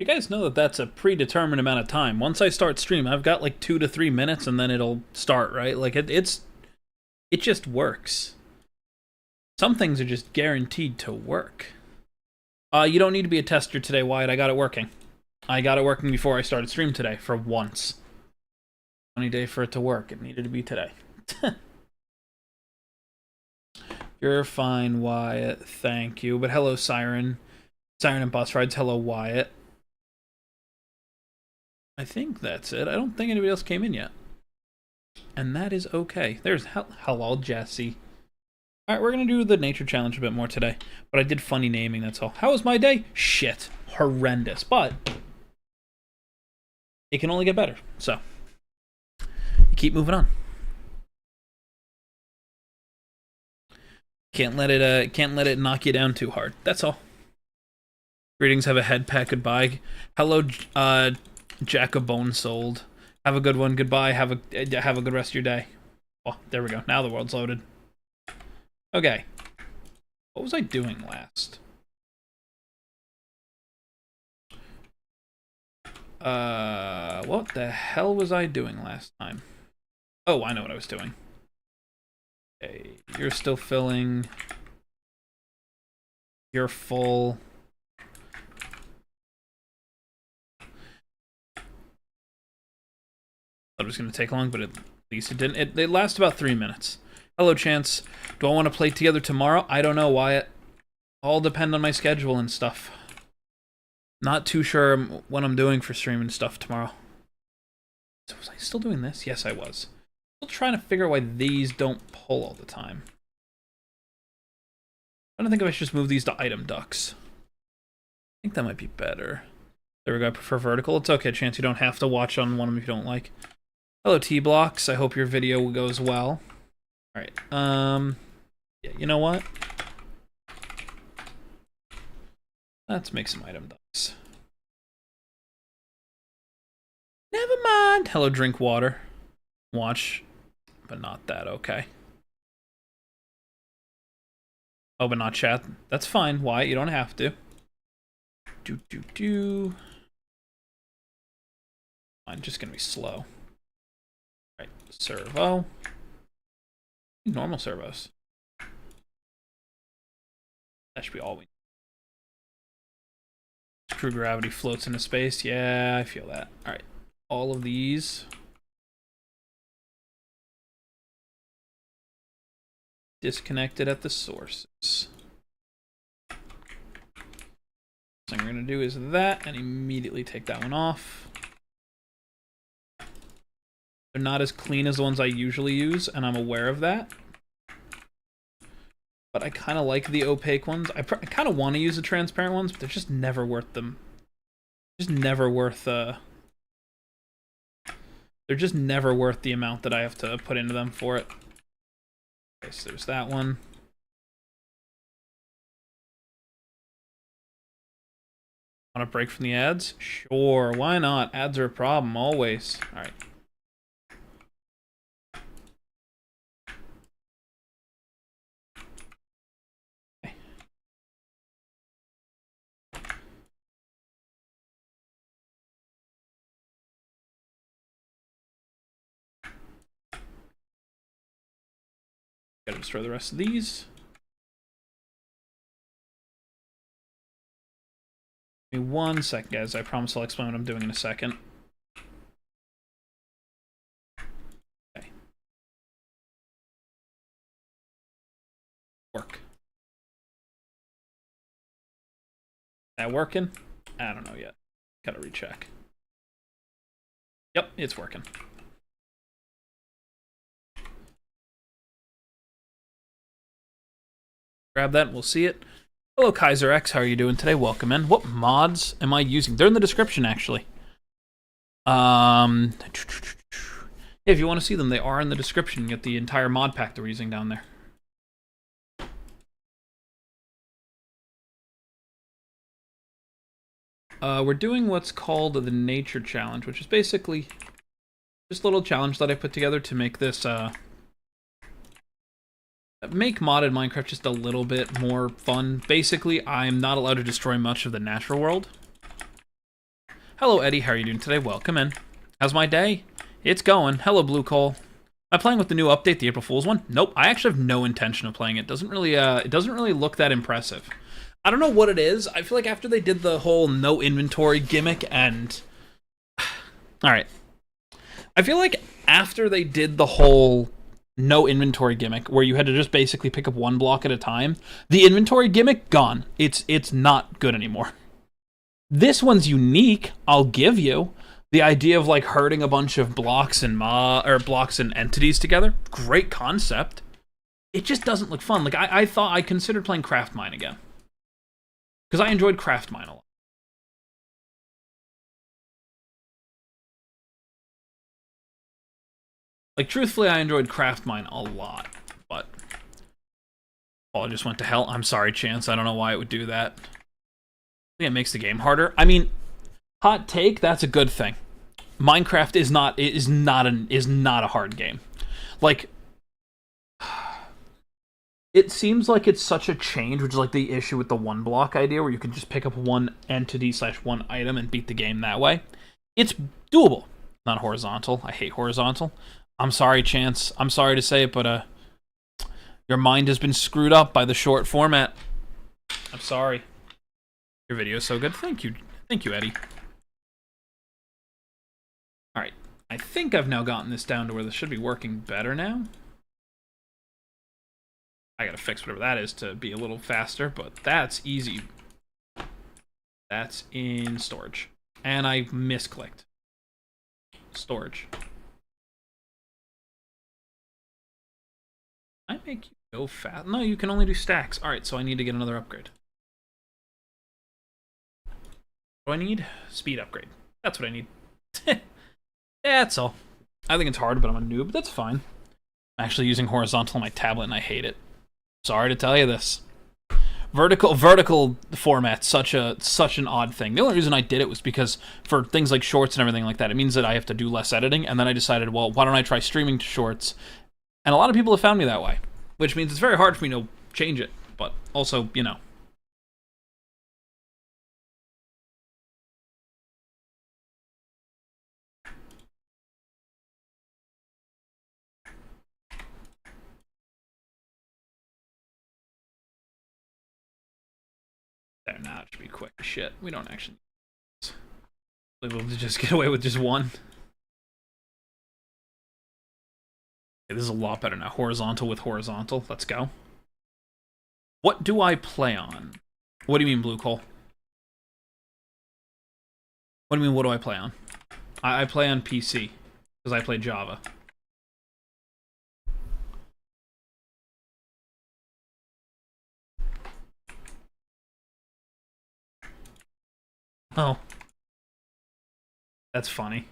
You guys know that that's a predetermined amount of time. Once I start stream, I've got like 2 to 3 minutes, and then it'll start, right? Like it just works. Some things are just guaranteed to work. You don't need to be a tester today, Wyatt. I got it working. I got it working before I started stream today, for once. Funny day for it to work. It needed to be today. You're fine, Wyatt. Thank you. But hello, Siren. Siren and Bus Rides. Hello, Wyatt. I think that's it. I don't think anybody else came in yet. And that is okay. There's hello, Jesse. Alright, we're going to do the nature challenge a bit more today. But I did funny naming, that's all. How was my day? Shit. Horrendous. But it can only get better. So, keep moving on. Can't let it knock you down too hard. That's all. Greetings, have a head pack, goodbye. Hello, Jack of Bone Sold. Have a good one, goodbye. Have a good rest of your day. Oh, there we go. Now the world's loaded. Okay. What was I doing last? What the hell was I doing last time? Oh, I know what I was doing. Okay, you're still filling. You're full. Thought it was going to take long, but at least it didn't. It lasts about 3 minutes. Hello, Chance. Do I want to play together tomorrow? I don't know, Wyatt. All depend on my schedule and stuff. Not too sure what I'm doing for stream and stuff tomorrow. So was I still doing this? Yes, I was. Still trying to figure out why these don't pull all the time. I don't think if I should just move these to item ducks. I think that might be better. There we go. I prefer vertical. It's okay, Chance. You don't have to watch on one of them if you don't like. Hello, T-Blocks. I hope your video goes well. Alright. Yeah, you know what? Let's make some item ducks. Never mind. Hello, drink water. Watch. But not that, okay. Oh, but not chat. That's fine. Why? You don't have to. I'm just gonna be slow. Right, servo. Normal servos. That should be all we need. True gravity floats into space. Yeah, I feel that. Alright. All of these. Disconnected at the sources. So we're going to do is that and immediately take that one off. They're not as clean as the ones I usually use, and I'm aware of that. But I kind of like the opaque ones. I kind of want to use the transparent ones, but they're just never worth them. Just never worth they're just never worth the amount that I have to put into them for it. Okay, so there's that one. Want a break from the ads? Sure, why not? Ads are a problem, always. Alright. Okay. Gotta destroy the rest of these. Give me 1 second, guys. I promise I'll explain what I'm doing in a second. Okay. Work. That working? I don't know yet. Gotta recheck. Yep, it's working. Grab that and we'll see it. Hello, Kaiser X. How are you doing today? Welcome in. What mods am I using? They're in the description, actually. If you want to see them, they are in the description. You get the entire mod pack that we're using down there. We're doing what's called the nature challenge, which is basically just a little challenge that I put together to make this make modded Minecraft just a little bit more fun. Basically, I'm not allowed to destroy much of the natural world. Hello, Eddie. How are you doing today? Welcome in. How's my day? It's going. Hello, Blue Coal. Am I playing with the new update, the April Fool's one? Nope. I actually have no intention of playing it. It doesn't really look that impressive. I don't know what it is. I feel like after they did the whole no inventory gimmick and... Alright. I feel like after they did the whole no inventory gimmick, where you had to just basically pick up one block at a time, the inventory gimmick, gone. It's not good anymore. This one's unique, I'll give you. The idea of like herding a bunch of blocks and blocks and entities together, great concept. It just doesn't look fun. Like I considered playing Craft Mine again. Because I enjoyed Craft Mine a lot. Like, truthfully, I enjoyed Craft Mine a lot, but... Oh, it just went to hell. I'm sorry, Chance. I don't know why it would do that. I think it makes the game harder. I mean, hot take, that's a good thing. Minecraft is not a hard game. Like, it seems like it's such a change, which is like the issue with the one block idea, where you can just pick up one entity / one item and beat the game that way. It's doable. Not horizontal. I hate horizontal. I'm sorry, Chance. I'm sorry to say it, but your mind has been screwed up by the short format. I'm sorry. Your video is so good. Thank you, Eddie. All right. I think I've now gotten this down to where this should be working better now. I gotta fix whatever that is to be a little faster, but that's easy. That's in storage. And I misclicked. Storage. I make you go fast? No, you can only do stacks. Alright, so I need to get another upgrade. What do I need? Speed upgrade. That's what I need. That's all. I think it's hard, but I'm a noob. That's fine. I'm actually using horizontal on my tablet, and I hate it. Sorry to tell you this. Vertical format's such an odd thing. The only reason I did it was because for things like shorts and everything like that, it means that I have to do less editing, and then I decided, well, why don't I try streaming to shorts? And a lot of people have found me that way, which means it's very hard for me to change it, but also, you know. There, now it should be quick as shit. We don't actually be able to just get away with just one. Okay, this is a lot better now. Horizontal with horizontal. Let's go. What do I play on? What do you mean, Blue Coal? What do you mean, what do I play on? I play on PC, because I play Java. Oh. That's funny.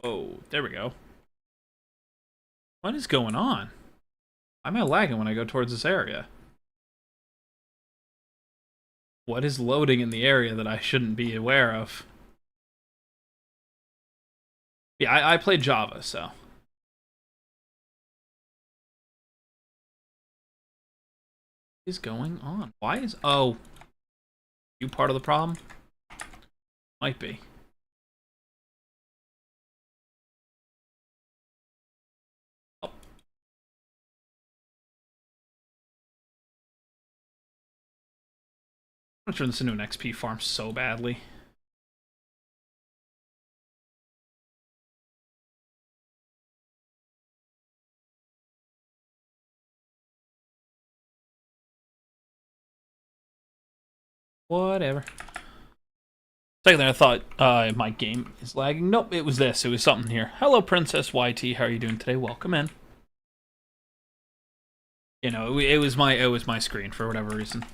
Whoa, there we go. What is going on? Why am I lagging when I go towards this area? What is loading in the area that I shouldn't be aware of? Yeah, I play Java, so. What is going on? Why is... Oh. You part of the problem? Might be. I'm gonna turn this into an XP farm so badly. Whatever. Second thing, I thought my game is lagging. Nope, it was this. It was something here. Hello, Princess YT. How are you doing today? Welcome in. You know, it was my screen for whatever reason.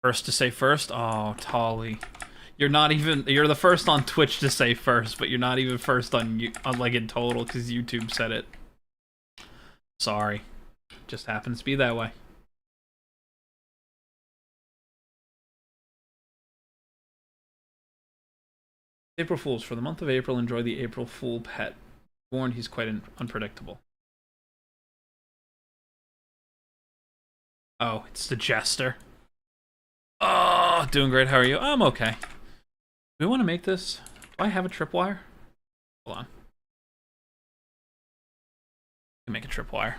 First to say first? Oh, Tolly. You're the first on Twitch to say first, but you're not even first on like in total because YouTube said it. Sorry. Just happens to be that way. April Fools. For the month of April, enjoy the April Fool pet. Warned he's quite unpredictable. Oh, it's the jester. Oh, doing great. How are you? I'm okay. Do we want to make this? Do I have a tripwire? Hold on. I can make a tripwire.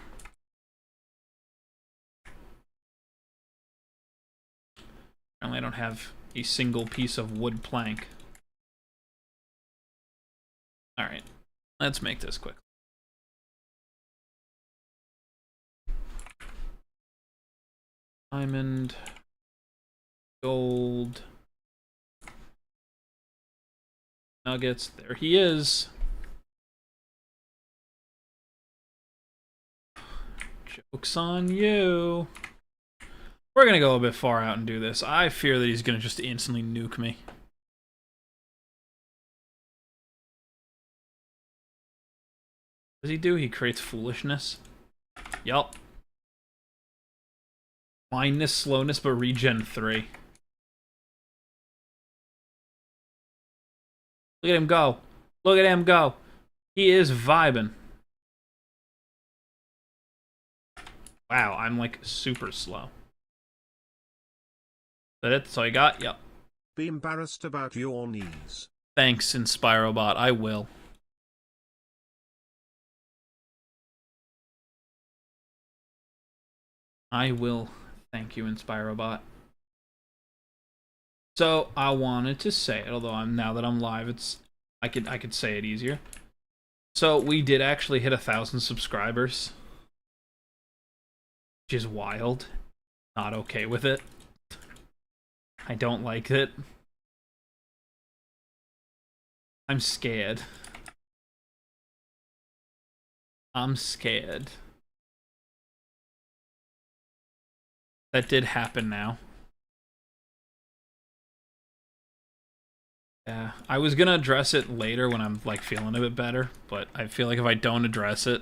Apparently I don't have a single piece of wood plank. Alright. Let's make this quick. Diamond. Gold. Nuggets. There he is. Joke's on you. We're gonna go a bit far out and do this. I fear that he's gonna just instantly nuke me. What does he do? He creates foolishness. Yup. Blindness, slowness, but regen 3. Look at him go. Look at him go. He is vibing. Wow, I'm like super slow. Is that it? That's all you got? Yep. Be embarrassed about your knees. Thanks, InspiroBot. I will. I will. Thank you, InspiroBot. So I wanted to say it, although now that I'm live, I could say it easier. So we did actually hit 1,000 subscribers, which is wild. Not okay with it. I don't like it. I'm scared. I'm scared. That did happen now. Yeah, I was gonna address it later when I'm like feeling a bit better, but I feel like if I don't address it,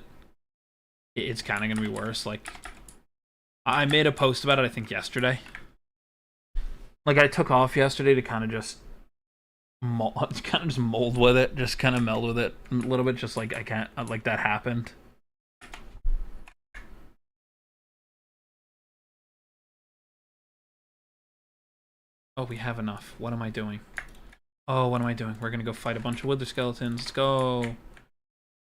it's kind of gonna be worse. Like, I made a post about it, I think yesterday. Like, I took off yesterday to kind of just mold with it, just kind of meld with it a little bit, just like I can't, like that happened. Oh, we have enough. What am I doing? Oh, what am I doing? We're gonna go fight a bunch of wither skeletons. Let's go.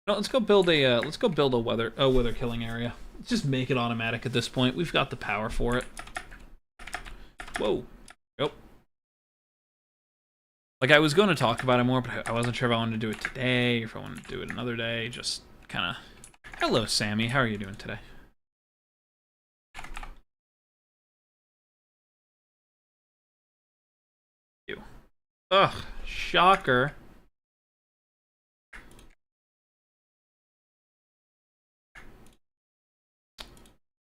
No, let's go build a wither killing area. Let's just make it automatic at this point. We've got the power for it. Whoa. Yep. Like, I was going to talk about it more, but I wasn't sure if I wanted to do it today or if I wanted to do it another day. Just kind of. Hello, Sammy. How are you doing today? You. Ugh. Shocker.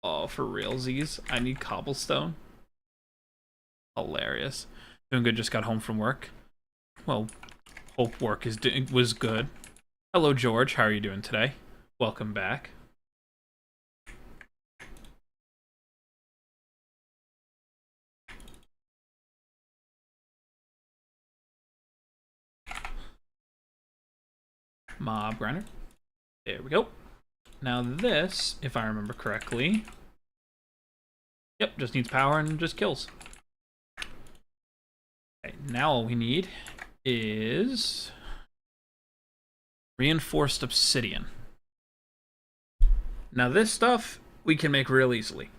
Oh, for realsies. I need cobblestone. Hilarious. Doing good, just got home from work. Well, hope work was good. Hello, George. How are you doing today? Welcome back. Mob grinder. There we go. Now this, if I remember correctly, yep, just needs power and just kills. Okay, now all we need is reinforced obsidian. Now this stuff we can make real easily.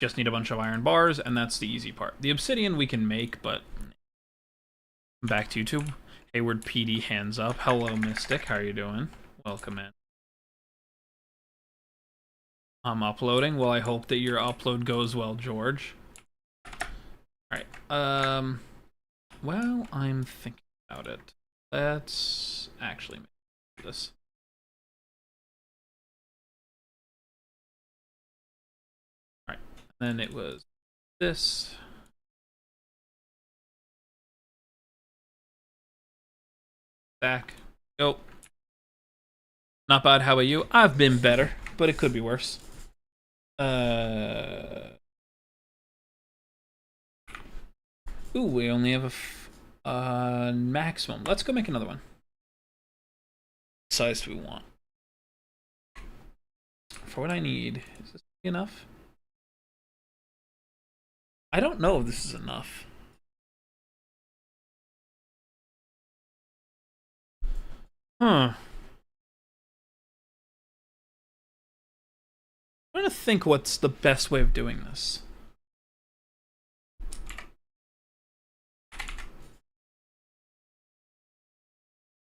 Just need a bunch of iron bars, and that's the easy part. The obsidian we can make, but back to YouTube. Hayward PD, hands up. Hello, Mystic. How are you doing? Welcome in. I'm uploading. Well, I hope that your upload goes well, George. Alright. Well, I'm thinking about it. Let's actually make this. Alright. Then it was this. Back. Go. Not bad. How about you? I've been better, but it could be worse. Ooh, we only have a maximum. Let's go make another one. What size do we want? for what I need. Is this enough? I don't know if this is enough. Huh. I'm trying to think what's the best way of doing this.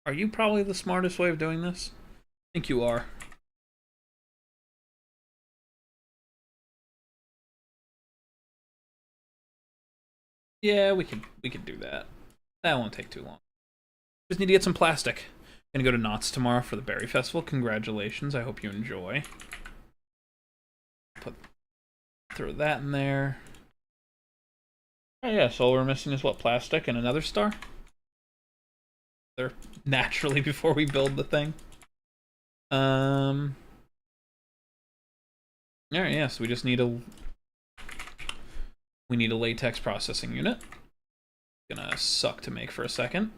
Are you probably the smartest way of doing this? I think you are. Yeah, we can do that. That won't take too long. Just need to get some plastic. Gonna go to Knott's tomorrow for the berry festival. Congratulations. I hope you enjoy. Throw that in there. Oh yeah, so all we're missing is what, plastic and another star? They're naturally before we build the thing. Alright, yeah, so we just need a latex processing unit. Gonna suck to make for a second.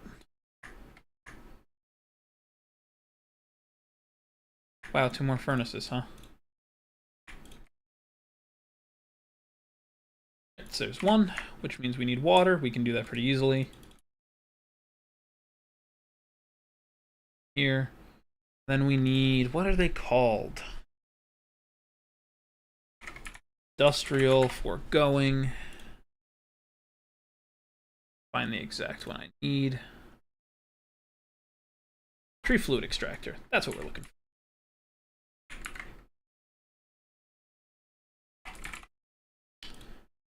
Wow, 2 more furnaces, huh? So there's 1, which means we need water. We can do that pretty easily. Here. Then we need, what are they called? Industrial, foregoing. Find the exact one I need. Tree fluid extractor. That's what we're looking for.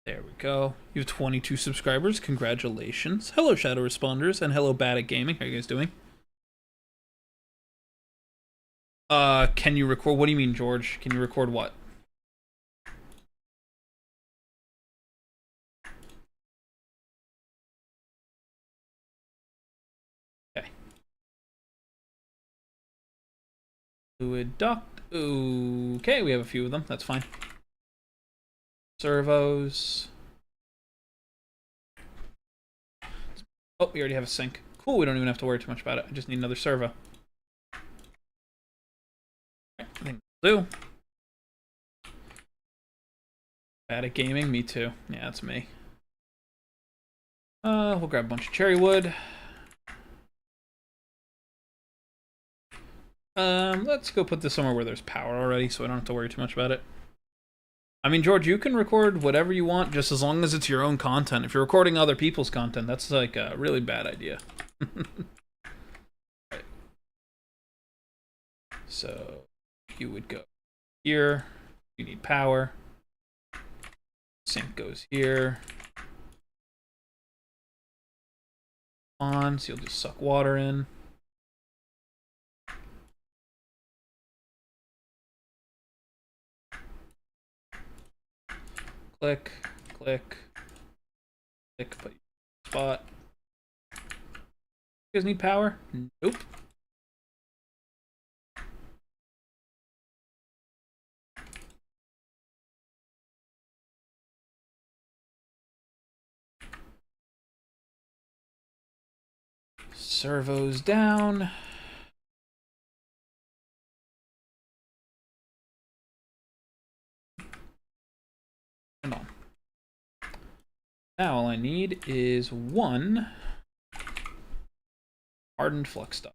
There we go. You have 22 subscribers. Congratulations. Hello, Shadow Responders, and hello, Bad at Gaming. How are you guys doing? Can you record? What do you mean, George? Can you record what? Okay. Fluid duct. Okay, we have a few of them. That's fine. Servos. Oh, we already have a sink. Cool, we don't even have to worry too much about it. I just need another servo. I think we'll do. Bad at gaming? Me too. Yeah, that's me. We'll grab a bunch of cherry wood. Let's go put this somewhere where there's power already, so I don't have to worry too much about it. I mean, George, you can record whatever you want, just as long as it's your own content. If you're recording other people's content, that's like a really bad idea. Right. So, you would go here. You need power. Sink goes here. On, so you'll just suck water in. Click, click, click, put your spot. You guys need power? Nope. Servos down. Come on. Now all I need is 1 hardened flux stuff.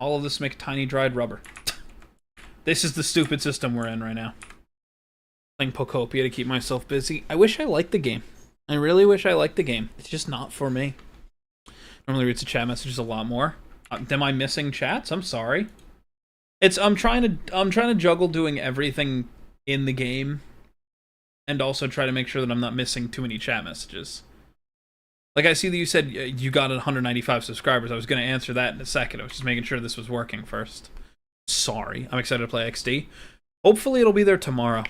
All of this make tiny dried rubber. This is the stupid system we're in right now. Playing Pokopia to keep myself busy. I wish I liked the game. I really wish I liked the game. It's just not for me. Normally reads the chat messages a lot more. Am I missing chats? I'm sorry. I'm trying to juggle doing everything in the game and also try to make sure that I'm not missing too many chat messages. Like, I see that you said you got 195 subscribers. I was going to answer that in a second. I was just making sure this was working first. Sorry. I'm excited to play XD. Hopefully it'll be there tomorrow. At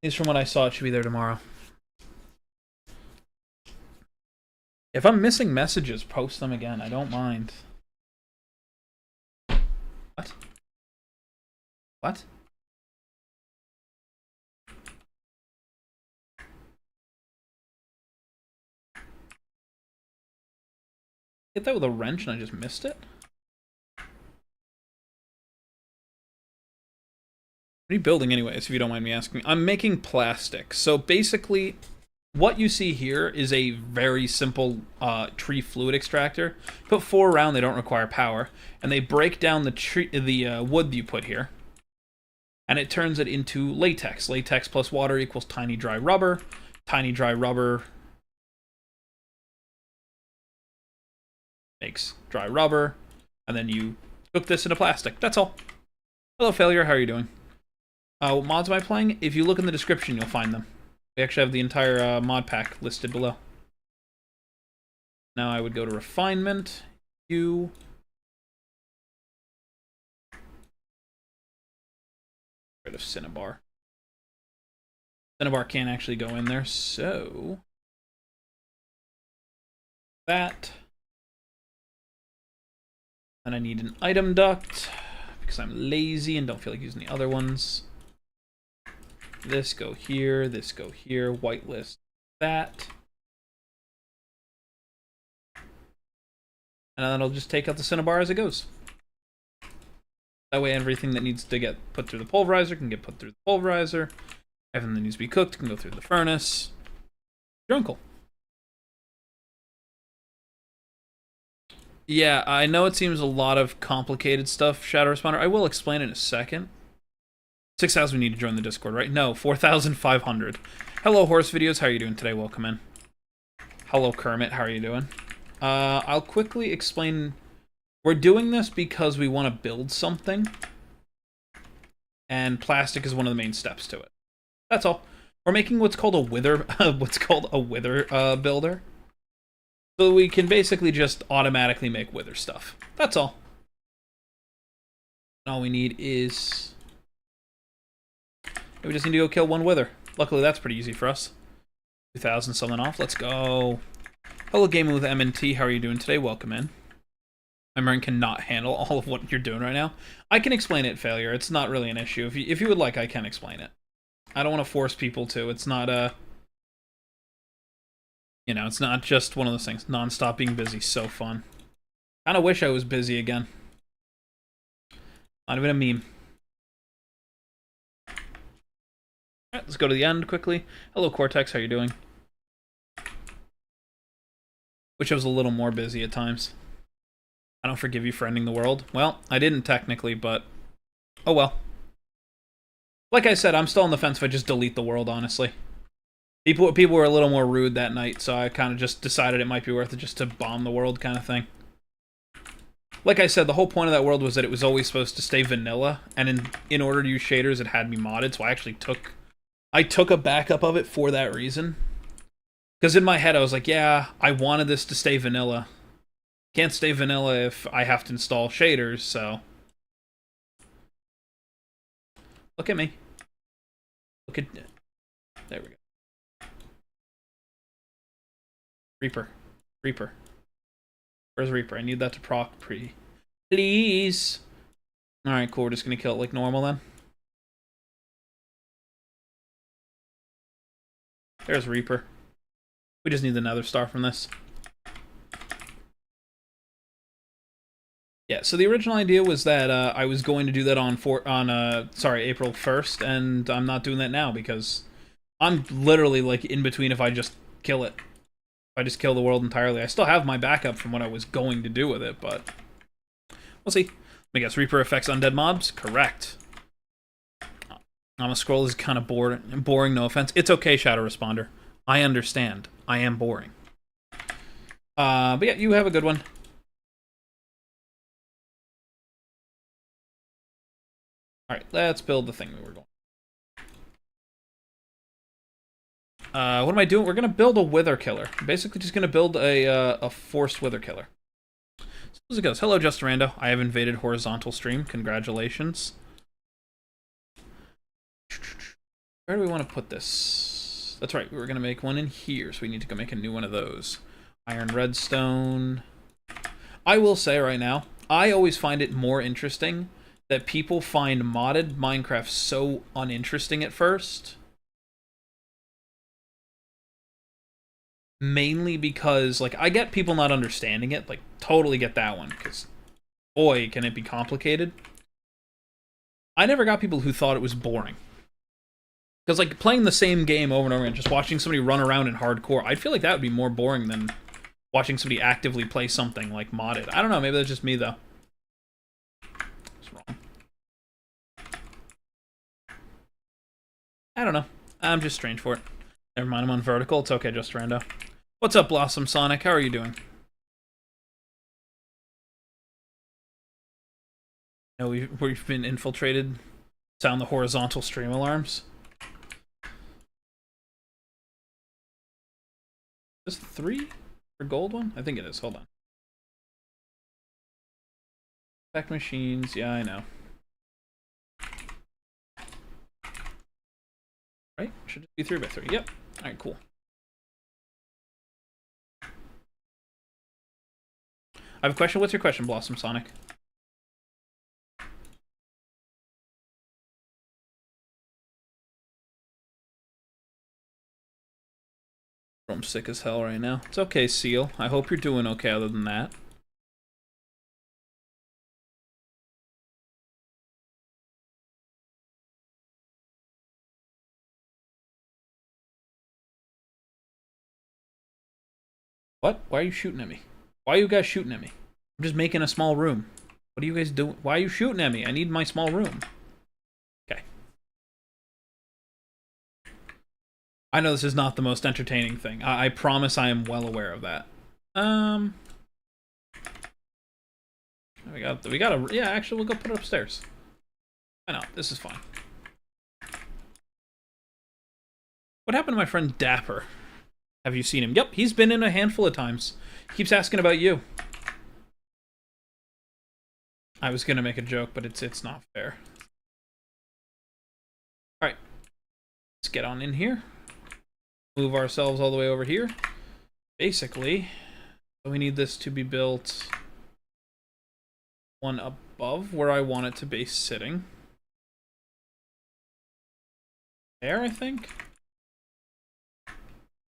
least from what I saw, it should be there tomorrow. If I'm missing messages, post them again. I don't mind. What? What? Hit that with a wrench and I just missed it? What are you building anyways, if you don't mind me asking? I'm making plastic. So basically, what you see here is a very simple tree fluid extractor. Put 4 around, they don't require power. And they break down the wood you put here. And it turns it into latex. Latex plus water equals tiny dry rubber. Tiny dry rubber makes dry rubber. And then you cook this into plastic. That's all. Hello, Failure. How are you doing? What mods am I playing? If you look in the description, you'll find them. We actually have the entire mod pack listed below. Now I would go to Refinement. Rid of Cinnabar. Cinnabar can't actually go in there, so... that. And I need an item duct, because I'm lazy and don't feel like using the other ones. This go here, whitelist that. And then I'll just take out the Cinnabar as it goes. That way everything that needs to get put through the pulverizer can get put through the pulverizer. Everything that needs to be cooked can go through the furnace. Your uncle. Yeah, I know it seems a lot of complicated stuff, Shadow Responder. I will explain in a second. 6,000 we need to join the Discord, right? No, 4,500. Hello, Horse Videos. How are you doing today? Welcome in. Hello, Kermit. How are you doing? I'll quickly explain. We're doing this because we want to build something. And plastic is one of the main steps to it. That's all. We're making what's called a wither builder. So we can basically just automatically make wither stuff. That's all. All we need is... we just need to go kill 1 wither. Luckily, that's pretty easy for us. 2,000 something off. Let's go. Hello, Gaming with MNT. How are you doing today? Welcome in. My brain cannot handle all of what you're doing right now. I can explain it, Failure. It's not really an issue. If you would like, I can explain it. I don't want to force people to. It's not a... you know, it's not just one of those things. Non-stop being busy, so fun. Kind of wish I was busy again. Not even a meme. Alright, let's go to the end quickly. Hello, Cortex. How you doing? Wish I was a little more busy at times. I don't forgive you for ending the world. Well, I didn't technically, but... oh well. Like I said, I'm still on the fence if I just delete the world, honestly. People were a little more rude that night, so I kind of just decided it might be worth it just to bomb the world kind of thing. Like I said, the whole point of that world was that it was always supposed to stay vanilla, and in order to use shaders, it had to be modded, so I actually took a backup of it for that reason. Because in my head, I was like, yeah, I wanted this to stay vanilla. Can't stay vanilla if I have to install shaders, so... look at me. Look at... there we go. Reaper. Where's Reaper? I need that to proc please. Alright, cool. We're just gonna kill it like normal then. There's Reaper. We just need the Nether star from this. Yeah, so the original idea was that I was going to do that on April 1st, and I'm not doing that now because I'm literally like in between if I just kill it. I just kill the world entirely. I still have my backup from what I was going to do with it, but we'll see. I guess Reaper affects undead mobs? Correct. Scroll is kind of boring, no offense. It's okay, Shadow Responder. I understand. I am boring. But yeah, you have a good one. Alright, let's build the thing we were going. What am I doing? We're going to build a wither killer. I'm basically just going to build a forced wither killer. So as it goes. Hello, Justarando. I have invaded horizontal stream. Congratulations. Where do we want to put this? That's right. We were going to make one in here, so we need to go make a new one of those. Iron redstone. I will say right now, I always find it more interesting that people find modded Minecraft so uninteresting at first. Mainly because, like, I get people not understanding it. Like, totally get that one. Because, boy, can it be complicated. I never got people who thought it was boring. Because, like, playing the same game over and over again, just watching somebody run around in hardcore, I'd feel like that would be more boring than watching somebody actively play something, like, modded. I don't know, maybe that's just me, though. It's wrong. I don't know. I'm just strange for it. Never mind, I'm on vertical. It's okay, just rando. What's up, Blossom Sonic? How are you doing? No, we've been infiltrated. Sound the horizontal stream alarms. Is this 3 for gold one? I think it is. Hold on. Back machines. Yeah, I know. Right? Should just be 3x3. Yep. Alright, cool. I have a question. What's your question, Blossom Sonic? I'm sick as hell right now. It's okay, Seal. I hope you're doing okay other than that. What? Why are you shooting at me? Why are you guys shooting at me? I'm just making a small room. What are you guys doing? Why are you shooting at me? I need my small room. Okay. I know this is not the most entertaining thing. I promise I am well aware of that. We got a... Yeah, actually, we'll go put it upstairs. I know, this is fine. What happened to my friend Dapper? Have you seen him? Yep, he's been in a handful of times. Keeps asking about you. I was gonna make a joke, but it's not fair. Alright. Let's get on in here. Move ourselves all the way over here. Basically, we need this to be built one above where I want it to be sitting. There, I think?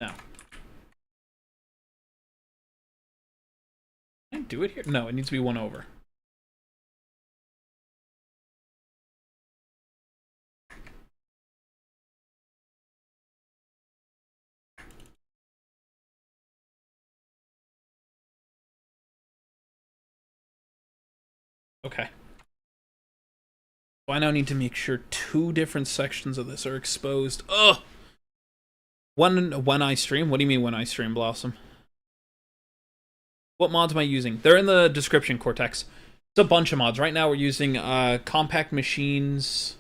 No. Can I do it here? No, it needs to be one over. Okay. So I now need to make sure 2 different sections of this are exposed. Ugh! When I stream? What do you mean when I stream, Blossom? What mods am I using? They're in the description, Cortex. It's a bunch of mods. Right now we're using Compact Machines,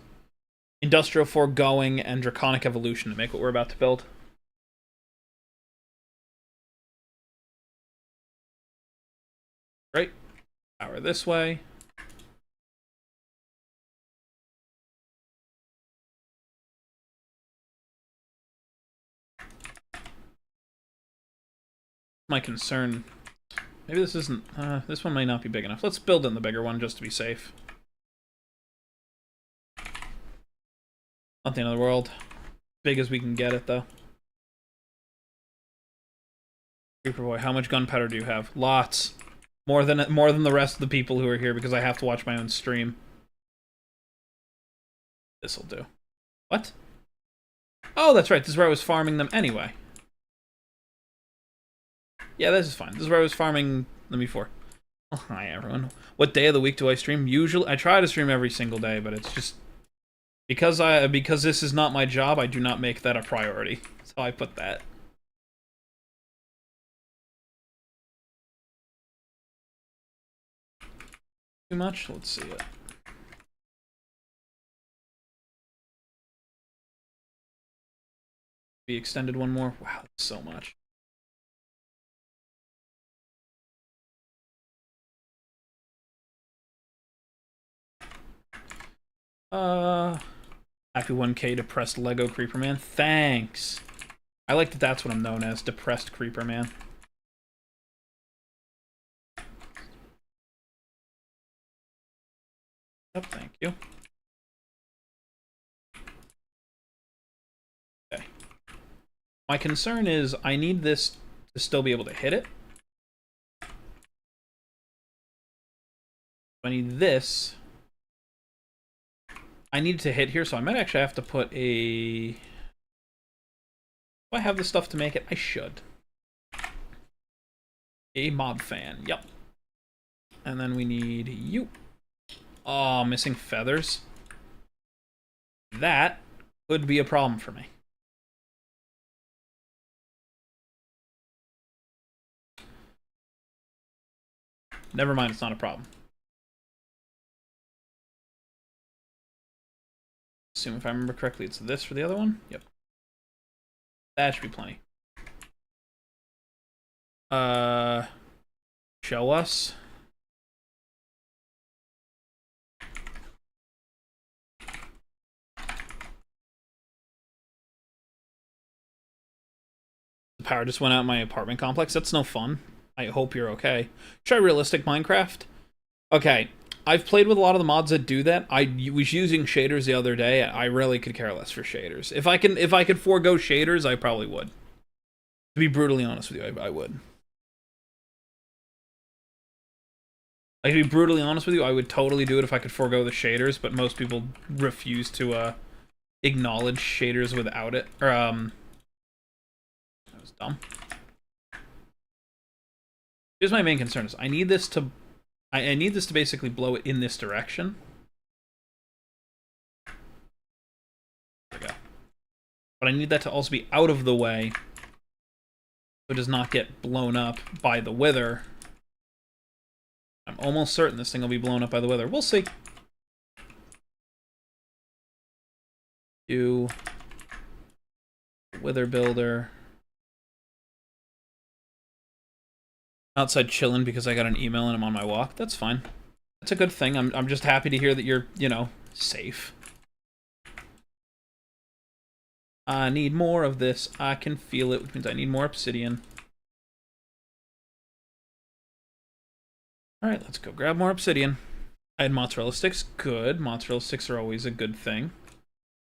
Industrial Foregoing, and Draconic Evolution to make what we're about to build. Right. Power this way. My concern... Maybe this isn't... this one might not be big enough. Let's build in the bigger one just to be safe. Not the end of the world. Big as we can get it, though. Creeper Boy, how much gunpowder do you have? Lots. More than the rest of the people who are here because I have to watch my own stream. This'll do. What? Oh, that's right. This is where I was farming them anyway. Yeah, this is fine. This is where I was farming them before. Oh, hi, everyone. What day of the week do I stream? Usually, I try to stream every single day, but it's just... Because this is not my job, I do not make that a priority. That's how I put that. Too much? Let's see it. Be extended one more. Wow, that's so much. Happy 1K depressed Lego Creeper Man. Thanks. I like that that's what I'm known as, depressed Creeper Man. Oh, thank you. Okay. My concern is I need this to still be able to hit it. I need this I need to hit here, so I might actually have to put a... Do I have the stuff to make it? I should. A mob fan, yep. And then we need you. Oh, missing feathers. That could be a problem for me. Never mind, it's not a problem. Assume if I remember correctly, it's this for the other one? Yep. That should be plenty. Show us. The power just went out in my apartment complex. That's no fun. I hope you're okay. Try realistic Minecraft. Okay, I've played with a lot of the mods that do that. I was using shaders the other day. I really could care less for shaders. If I could forego shaders, I probably would. To be brutally honest with you, I would. Like, to be brutally honest with you, I would totally do it if I could forego the shaders, but most people refuse to acknowledge shaders without it. Or that was dumb. Here's my main concern: is I need this to basically blow it in this direction. There we go. But I need that to also be out of the way, so it does not get blown up by the wither. I'm almost certain this thing will be blown up by the wither. We'll see. Do wither builder. Outside chilling because I got an email and I'm on my walk. That's fine. That's a good thing. I'm just happy to hear that you're, you know, safe. I need more of this. I can feel it, which means I need more obsidian. Alright, let's go grab more obsidian. I had mozzarella sticks. Good. Mozzarella sticks are always a good thing.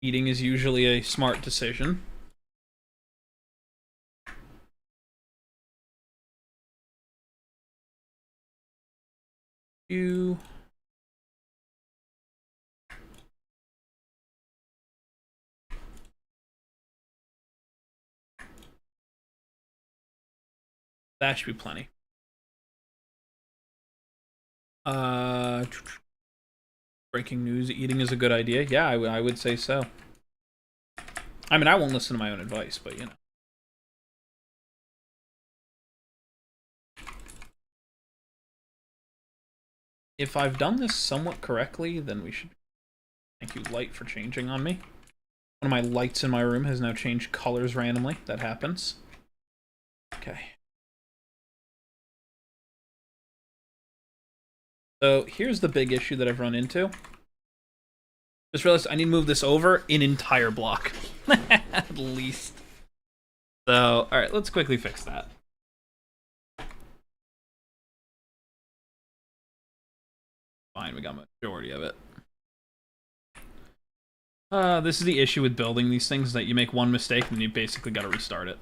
Eating is usually a smart decision. You... That should be plenty. Breaking news, eating is a good idea. Yeah, I would say so. I mean, I won't listen to my own advice, but you know. If I've done this somewhat correctly, then we should... Thank you, light, for changing on me. One of my lights in my room has now changed colors randomly. That happens. Okay. So here's the big issue that I've run into. Just realized I need to move this over an entire block. At least. So, alright, let's quickly fix that. Fine, we got a majority of it. This is the issue with building these things, that you make one mistake and you basically gotta restart it.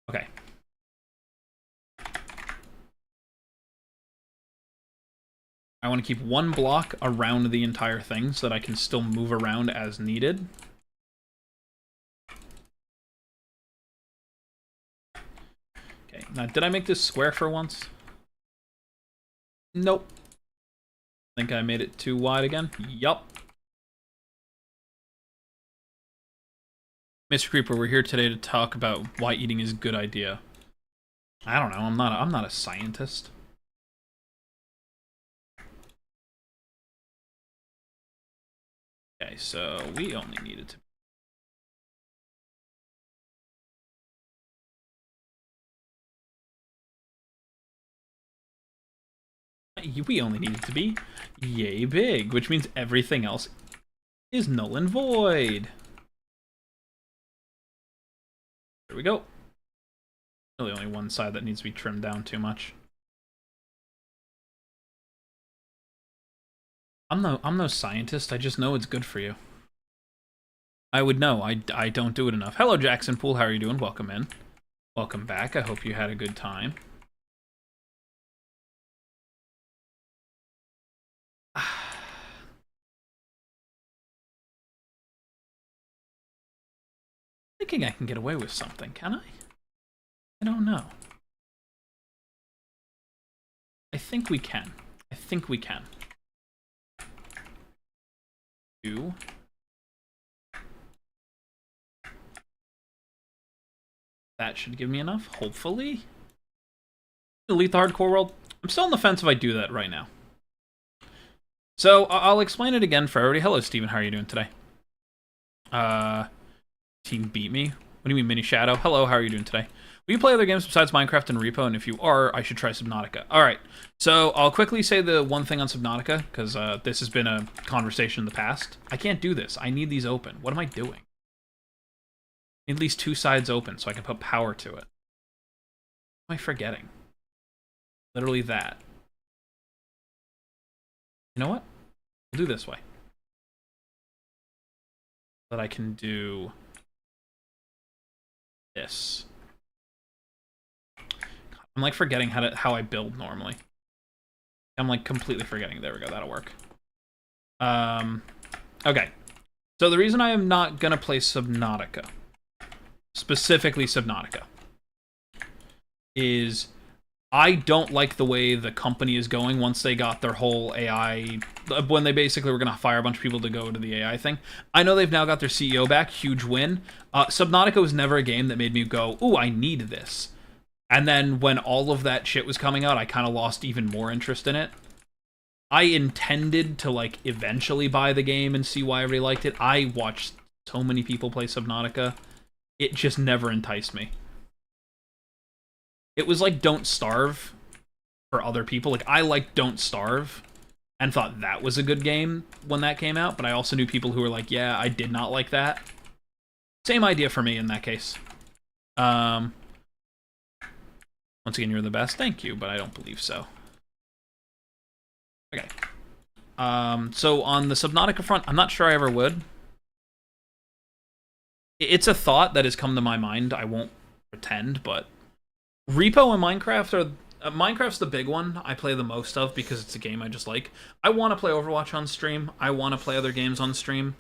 Okay. I want to keep one block around the entire thing so that I can still move around as needed. Okay, now did I make this square for once? Nope. Think I made it too wide again? Yup. Mr. Creeper, we're here today to talk about why eating is a good idea. I don't know, I'm not a scientist. Okay, so we only needed to... We only needed to be yay big, which means everything else is null and void. There we go. Really only one side that needs to be trimmed down too much. I'm no scientist, I just know it's good for you. I would know, I don't do it enough. Hello Jackson Pool, how are you doing? Welcome in. Welcome back, I hope you had a good time. thinking I can get away with something, can I? I don't know. I think we can. I think we can. 2. That should give me enough, hopefully. Delete the hardcore world. I'm still on the fence if I do that right now. So, I'll explain it again for everybody. Hello, Steven. How are you doing today? Team beat me? What do you mean, Mini Shadow? Hello, how are you doing today? Will you play other games besides Minecraft and Repo? And if you are, I should try Subnautica. Alright, so I'll quickly say the one thing on Subnautica, because this has been a conversation in the past. I can't do this. I need these open. What am I doing? I need at least 2 sides open so I can put power to it. What am I forgetting? Literally that. You know what? We'll do this way. That I can do this. I'm like forgetting how I build normally. I'm like completely forgetting. There we go. That'll work. Okay. So the reason I am not gonna play Subnautica, specifically Subnautica, is I don't like the way the company is going once they got their whole AI, when they basically were going to fire a bunch of people to go to the AI thing. I know they've now got their CEO back, huge win. Subnautica was never a game that made me go, ooh, I need this. And then when all of that shit was coming out, I kind of lost even more interest in it. I intended to, like, eventually buy the game and see why everybody liked it. I watched so many people play Subnautica. It just never enticed me. It was like Don't Starve for other people. Like, I liked Don't Starve and thought that was a good game when that came out, but I also knew people who were like, yeah, I did not like that. Same idea for me in that case. Once again, you're the best. Thank you, but I don't believe so. Okay. So on the Subnautica front, I'm not sure I ever would. It's a thought that has come to my mind. I won't pretend, but Repo and Minecraft are... Minecraft's the big one I play the most of because it's a game I just like. I want to play Overwatch on stream. I want to play other games on stream.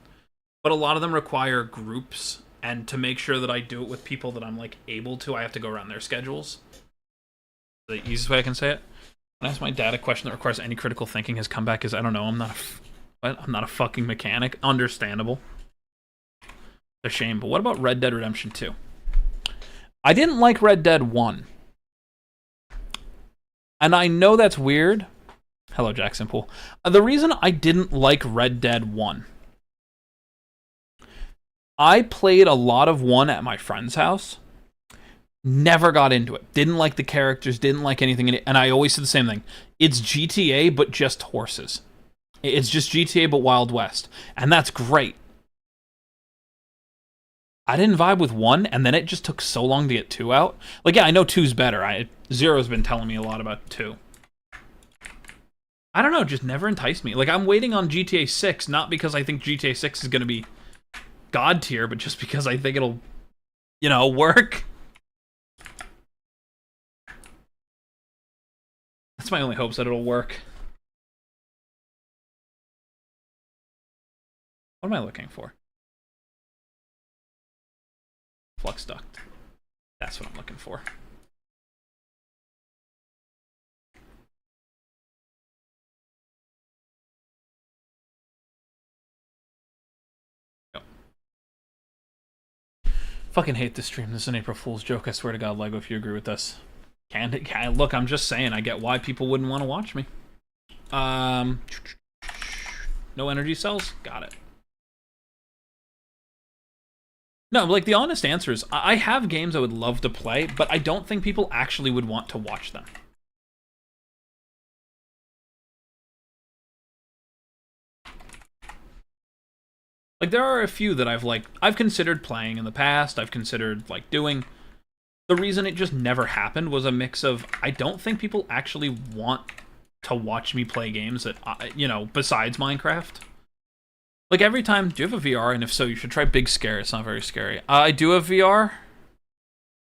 But a lot of them require groups, and to make sure that I do it with people that I'm, like, able to, I have to go around their schedules. The easiest way I can say it. When I ask my dad a question that requires any critical thinking, his comeback is, I don't know, I'm not a fucking mechanic. Understandable. A shame. But what about Red Dead Redemption 2? I didn't like Red Dead 1. And I know that's weird. Hello, Jackson Poole. The reason I didn't like Red Dead 1. I played a lot of 1 at my friend's house. Never got into it. Didn't like the characters, didn't like anything in it. And I always said the same thing. It's GTA, but just horses. It's just GTA, but Wild West. And that's great. I didn't vibe with 1, and then it just took so long to get 2 out. Like, yeah, I know 2's better. Zero's been telling me a lot about 2. I don't know, just never enticed me. Like, I'm waiting on GTA 6, not because I think GTA 6 is going to be god tier, but just because I think it'll, you know, work. That's my only hopes, that it'll work. What am I looking for? Flux duct. That's what I'm looking for. Go. Fucking hate this stream. This is an April Fool's joke. I swear to God, Lego, if you agree with this. Look, I'm just saying, I get why people wouldn't want to watch me. No energy cells? Got it. No, like, the honest answer is, I have games I would love to play, but I don't think people actually would want to watch them. Like, there are a few that I've considered playing in the past, I've considered, like, doing. The reason it just never happened was a mix of, I don't think people actually want to watch me play games that, you know, besides Minecraft. Like, every time, do you have a VR? And if so, you should try Big Scare. It's not very scary. I do have VR.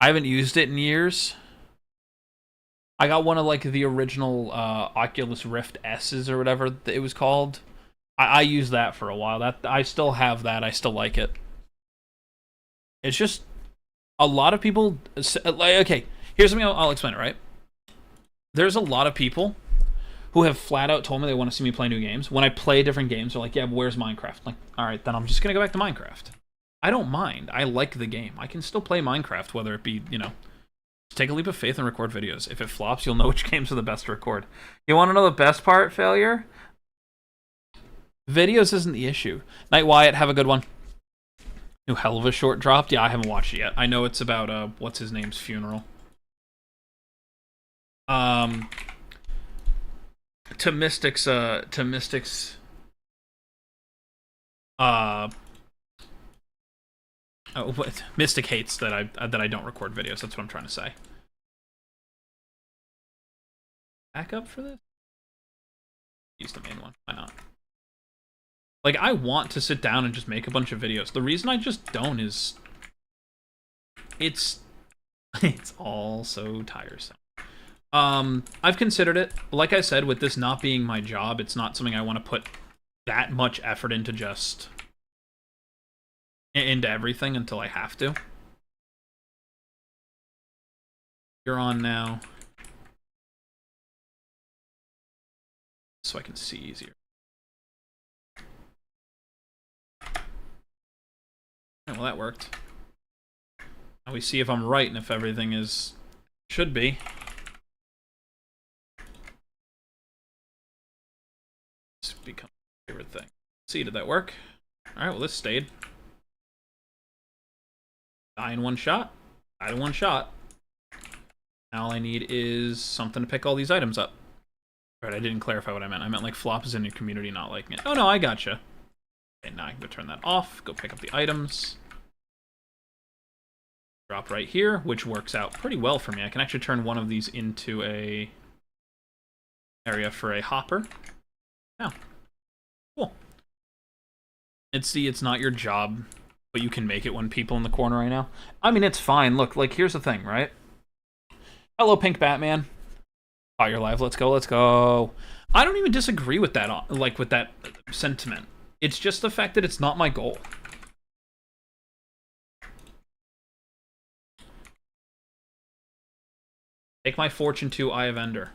I haven't used it in years. I got one of, like, the original Oculus Rift S's or whatever it was called. I used that for a while. I still have that. I still like it. It's just a lot of people. Like, okay, here's something I'll explain it. Right, there's a lot of people who have flat out told me they want to see me play new games. When I play different games, they're like, "Yeah, but where's Minecraft?" I'm like, all right, then I'm just gonna go back to Minecraft. I don't mind. I like the game. I can still play Minecraft, whether it be, take a leap of faith and record videos. If it flops, you'll know which games are the best to record. You want to know the best part, failure? Videos isn't the issue. Night Wyatt, have a good one. New hell of a short dropped. Yeah, I haven't watched it yet. I know it's about what's his name's funeral. To Mystics what Mystic hates that I don't record videos. That's what I'm trying to say. Back up for this? Use the main one. Why not? Like, I want to sit down and just make a bunch of videos. The reason I just don't is it's all so tiresome. I've considered it. Like I said, with this not being my job, it's not something I want to put that much effort into into everything until I have to. You're on now. So I can see easier. Well, that worked. Now we see if I'm right and if everything is... should be. It's become my favorite thing. See, did that work? Alright, well this stayed. Die in one shot. Died in one shot. Now all I need is something to pick all these items up. Right, I didn't clarify what I meant. I meant like flops in your community not liking it. Oh no, I gotcha. Okay, now I can go turn that off, go pick up the items. Drop right here, which works out pretty well for me. I can actually turn one of these into a area for a hopper. Now, cool. It's not your job, but you can make it when people in the corner right now. I mean, it's fine. Look, like, here's the thing, right? Hello, Pink Batman. Oh, you're live. Let's go, let's go. I don't even disagree with that, like, with that sentiment. It's just the fact that it's not my goal. Take my fortune to Eye of Ender.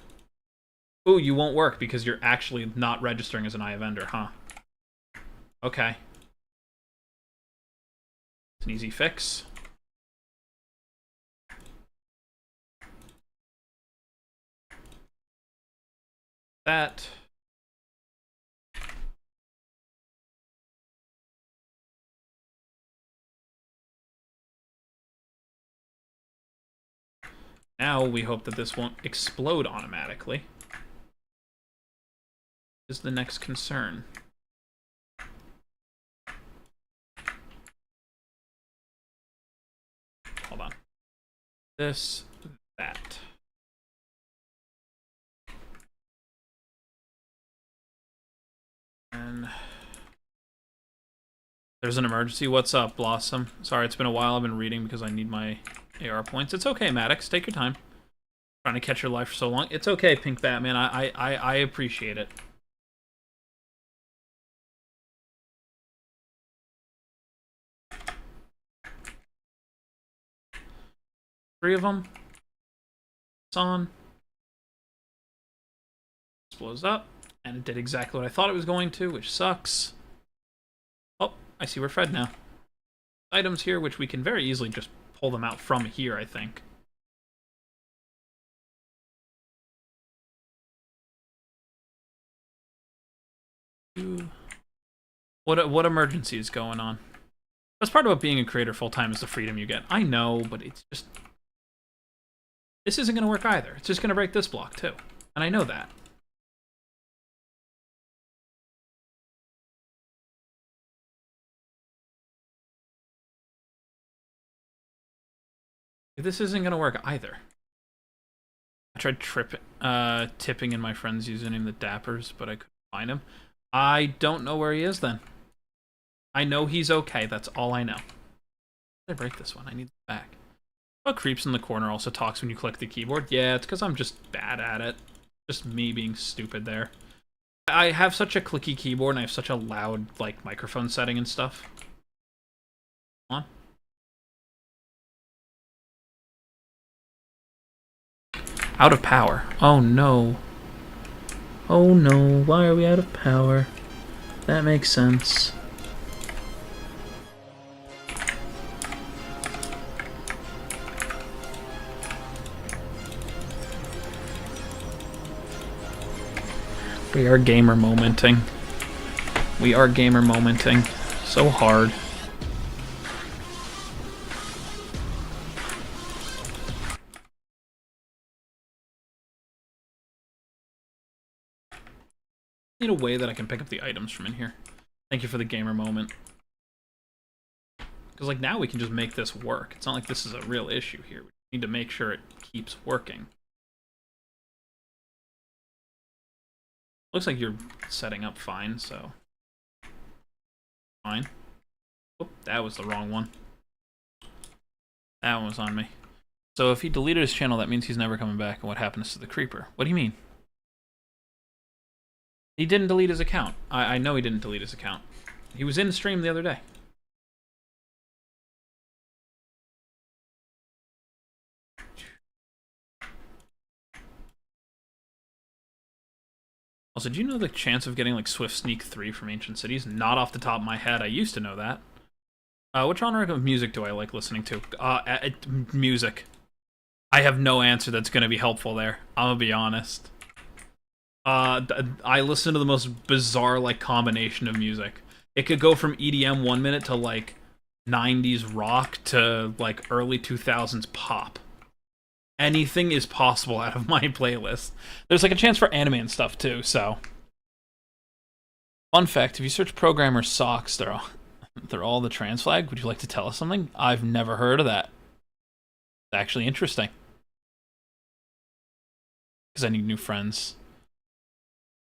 Ooh, you won't work because you're actually not registering as an Eye of Ender, huh? Okay. It's an easy fix. That. Now we hope that this won't explode automatically. Is the next concern. Hold on. This, that. And there's an emergency. What's up, Blossom? Sorry, it's been a while. I've been reading because I need my AR points. It's okay, Maddox. Take your time. Trying to catch your life for so long. It's okay, Pink Batman. I appreciate it. Three of them. It's on. This blows up. And it did exactly what I thought it was going to, which sucks. Oh, I see we're Fred now. Items here, which we can very easily just pull them out from here, I think. What emergency is going on? That's part about being a creator full-time is the freedom you get. I know, but it's just... this isn't going to work either. It's just going to break this block, too. And I know that. This isn't going to work either. I tried tipping in my friend's username, the Dappers, but I couldn't find him. I don't know where he is, then. I know he's okay. That's all I know. Did I break this one? I need it back. Oh, creeps in the corner also talks when you click the keyboard. Yeah, it's because I'm just bad at it. Just me being stupid there. I have such a clicky keyboard and I have such a loud, like, microphone setting and stuff. Come on. Out of power. Oh no. Oh no, why are we out of power? That makes sense. We are gamer momenting. We are gamer momenting. So hard. Need a way that I can pick up the items from in here. Thank you for the gamer moment. Because, like, now we can just make this work. It's not like this is a real issue here. We need to make sure it keeps working. Looks like you're setting up fine, so... Fine. Oh, that was the wrong one. That one was on me. So if he deleted his channel, that means he's never coming back, and what happens to the creeper? What do you mean? He didn't delete his account. I know he didn't delete his account. He was in the stream the other day. Also, do you know the chance of getting, like, Swift Sneak 3 from Ancient Cities? Not off the top of my head. I used to know that. What genre of music do I like listening to? Music. I have no answer that's going to be helpful there. I'm going to be honest. I listen to the most bizarre, like, combination of music. It could go from EDM 1 minute to, like, 90s rock to, like, early 2000s pop. Anything is possible out of my playlist. There's, like, a chance for anime and stuff, too, so... Fun fact, if you search programmer socks, they're all the trans flag. Would you like to tell us something? I've never heard of that. It's actually interesting. Because I need new friends.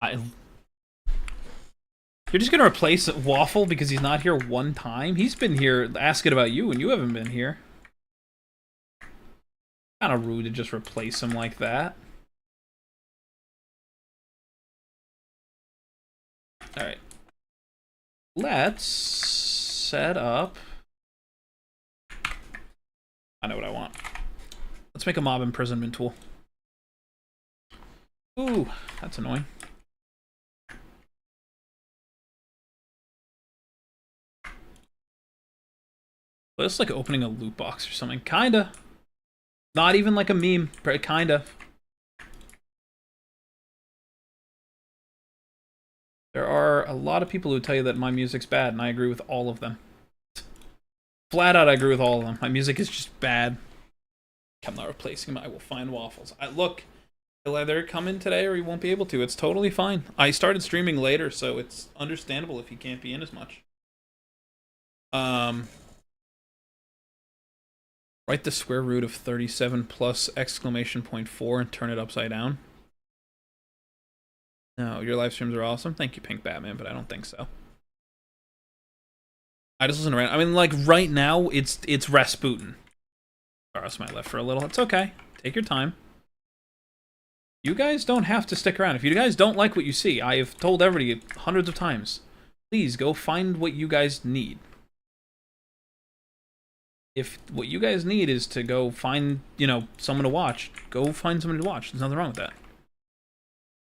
You're just gonna replace Waffle because he's not here one time? He's been here asking about you and you haven't been here. Kinda rude to just replace him like that. Alright. Let's set up... I know what I want. Let's make a mob imprisonment tool. Ooh, that's annoying. Well, it's like opening a loot box or something. Kinda. Not even like a meme, but kinda. There are a lot of people who tell you that my music's bad, and I agree with all of them. Flat out, I agree with all of them. My music is just bad. I'm not replacing him. I will find Waffles. Look, he'll either come in today or he won't be able to. It's totally fine. I started streaming later, so it's understandable if he can't be in as much. Write the square root of 37 plus exclamation point 4 and turn it upside down. No, your live streams are awesome. Thank you, Pink Batman, but I don't think so. I just listen to I mean, like, right now, it's Rasputin. Carlos might left for a little. It's okay. Take your time. You guys don't have to stick around. If you guys don't like what you see, I have told everybody hundreds of times, please go find what you guys need. If what you guys need is to go find, you know, someone to watch, go find someone to watch. There's nothing wrong with that.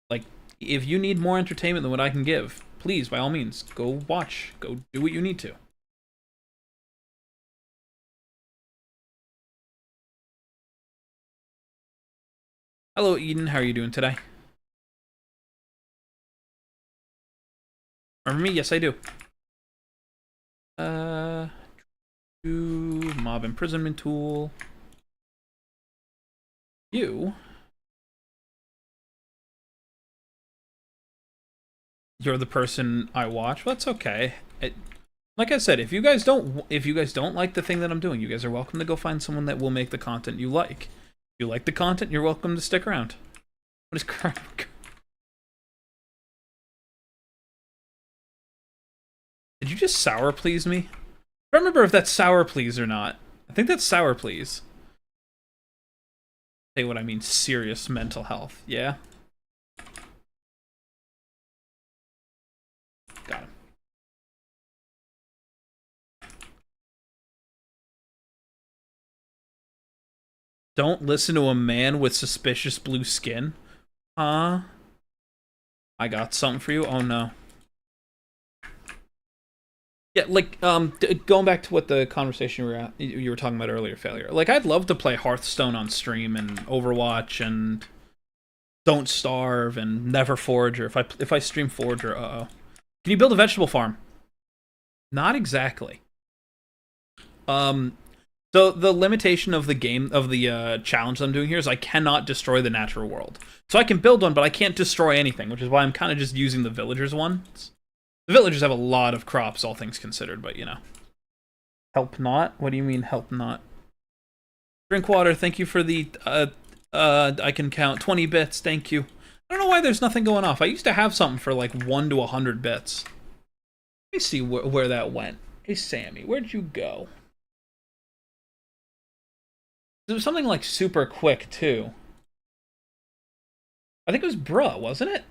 Like, if you need more entertainment than what I can give, please, by all means, go watch. Go do what you need to. Hello, Eden. How are you doing today? Remember me? Yes, I do. Mob imprisonment tool. You're the person I watch. Well, that's okay. Like I said, if you guys don't like the thing that I'm doing, you guys are welcome to go find someone that will make the content you like. If you like the content, you're welcome to stick around. What is crap? Did you just sour please me? I don't remember if that's sour please or not. I think that's sour please. Say what I mean, serious mental health. Yeah? Got him. Don't listen to a man with suspicious blue skin. Huh? I got something for you. Oh no. Yeah, like, going back to what the conversation you were talking about earlier, Failure. Like, I'd love to play Hearthstone on stream and Overwatch and Don't Starve and Never Forager. If I stream Forager, uh-oh. Can you build a vegetable farm? Not exactly. So the limitation of the game, of the challenge I'm doing here is I cannot destroy the natural world. So I can build one, but I can't destroy anything, which is why I'm kind of just using the villagers ones. The villagers have a lot of crops, all things considered, but you know. Help not? What do you mean help not? Drinkwater, thank you for the, I can count 20 bits, thank you. I don't know why there's nothing going off. I used to have something for like 1 to 100 bits. Let me see where that went. Hey Sammy, where'd you go? It was something like super quick too. I think it was bruh, wasn't it?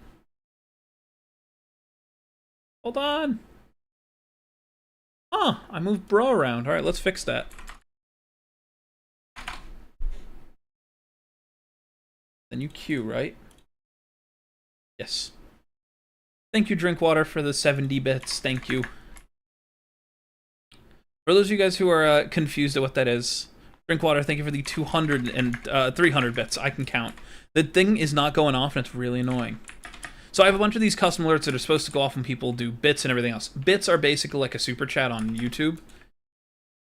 Hold on. Huh, I moved bro around. Alright, let's fix that. Then you Q, right? Yes. Thank you, Drinkwater, for the 70 bits. Thank you. For those of you guys who are confused at what that is, Drinkwater, thank you for the 200 and 300 bits. I can count. The thing is not going off, and it's really annoying. So I have a bunch of these custom alerts that are supposed to go off when people do bits and everything else. Bits are basically like a super chat on YouTube.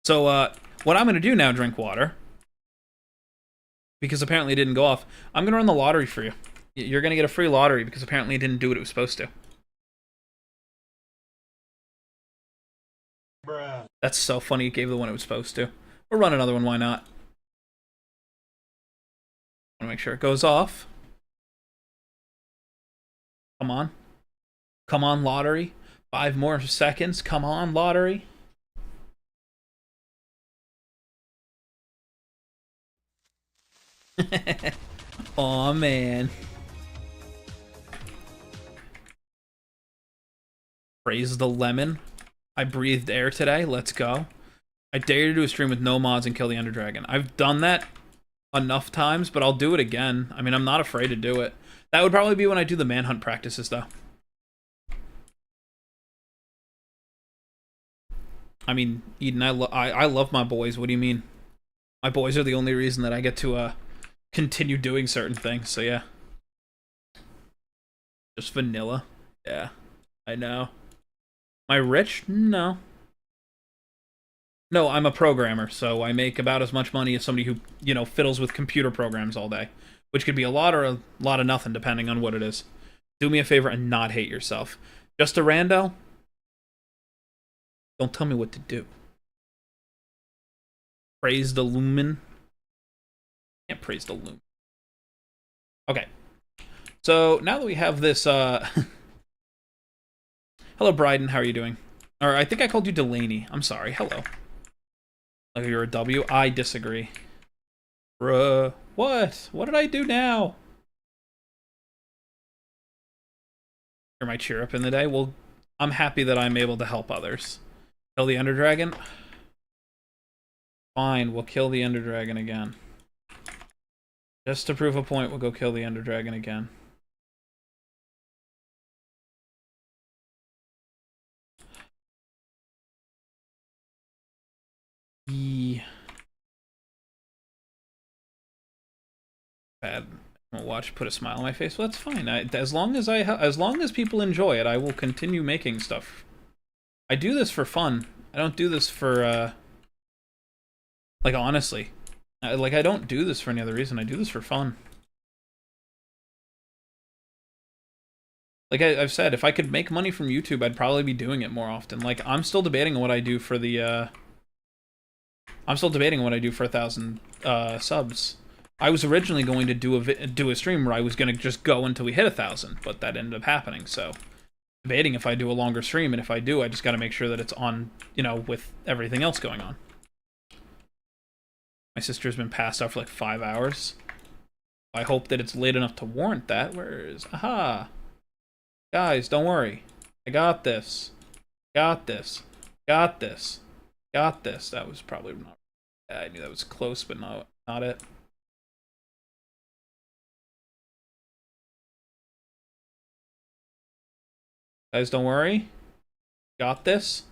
So what I'm going to do now, Drinkwater, because apparently it didn't go off, I'm going to run the lottery for you. You're going to get a free lottery because apparently it didn't do what it was supposed to. Bruh. That's so funny it gave the one it was supposed to. We'll run another one, why not? I want to make sure it goes off. Come on. Come on, lottery. 5 more seconds. Come on, lottery. Aw, man. Praise the lemon. I breathed air today. Let's go. I dare you to do a stream with no mods and kill the Ender Dragon. I've done that enough times, but I'll do it again. I mean, I'm not afraid to do it. That would probably be when I do the manhunt practices, though. I mean, Eden, I love my boys. What do you mean? My boys are the only reason that I get to continue doing certain things, so yeah. Just vanilla. Yeah, I know. Am I rich? No. No, I'm a programmer, so I make about as much money as somebody who, you know, fiddles with computer programs all day. Which could be a lot or a lot of nothing, depending on what it is. Do me a favor and not hate yourself. Just a rando? Don't tell me what to do. Praise the lumen. Can't praise the lumen. Okay. So, now that we have this, Hello, Bryden, how are you doing? Or, I think I called you Delaney. I'm sorry. Hello. Like, you're a W? I disagree. Bruh. What? What did I do now? Hear my cheer up in the day? Well, I'm happy that I'm able to help others. Kill the Ender Dragon? Fine, we'll kill the Ender Dragon again. Just to prove a point, we'll go kill the Ender Dragon again. Bad. Won't watch put a smile on my face. Well, that's fine. As long as people enjoy it, I will continue making stuff. I do this for fun. I don't do this for like, honestly, like, I don't do this for any other reason. I do this for fun. Like I've said, if I could make money from YouTube, I'd probably be doing it more often. Like, I'm still debating what I do for the I'm still debating what I do for 1,000 subs. I was originally going to do a stream where I was going to just go until we hit 1,000, but that ended up happening, so debating if I do a longer stream, and if I do, I just got to make sure that it's on, you know, with everything else going on. My sister's been passed out for like 5 hours. I hope that it's late enough to warrant that. Where is... Aha! Guys, don't worry. I got this. Got this. Got this. Got this. That was probably not... I knew that was close, but not it. Guys, don't worry. Got this.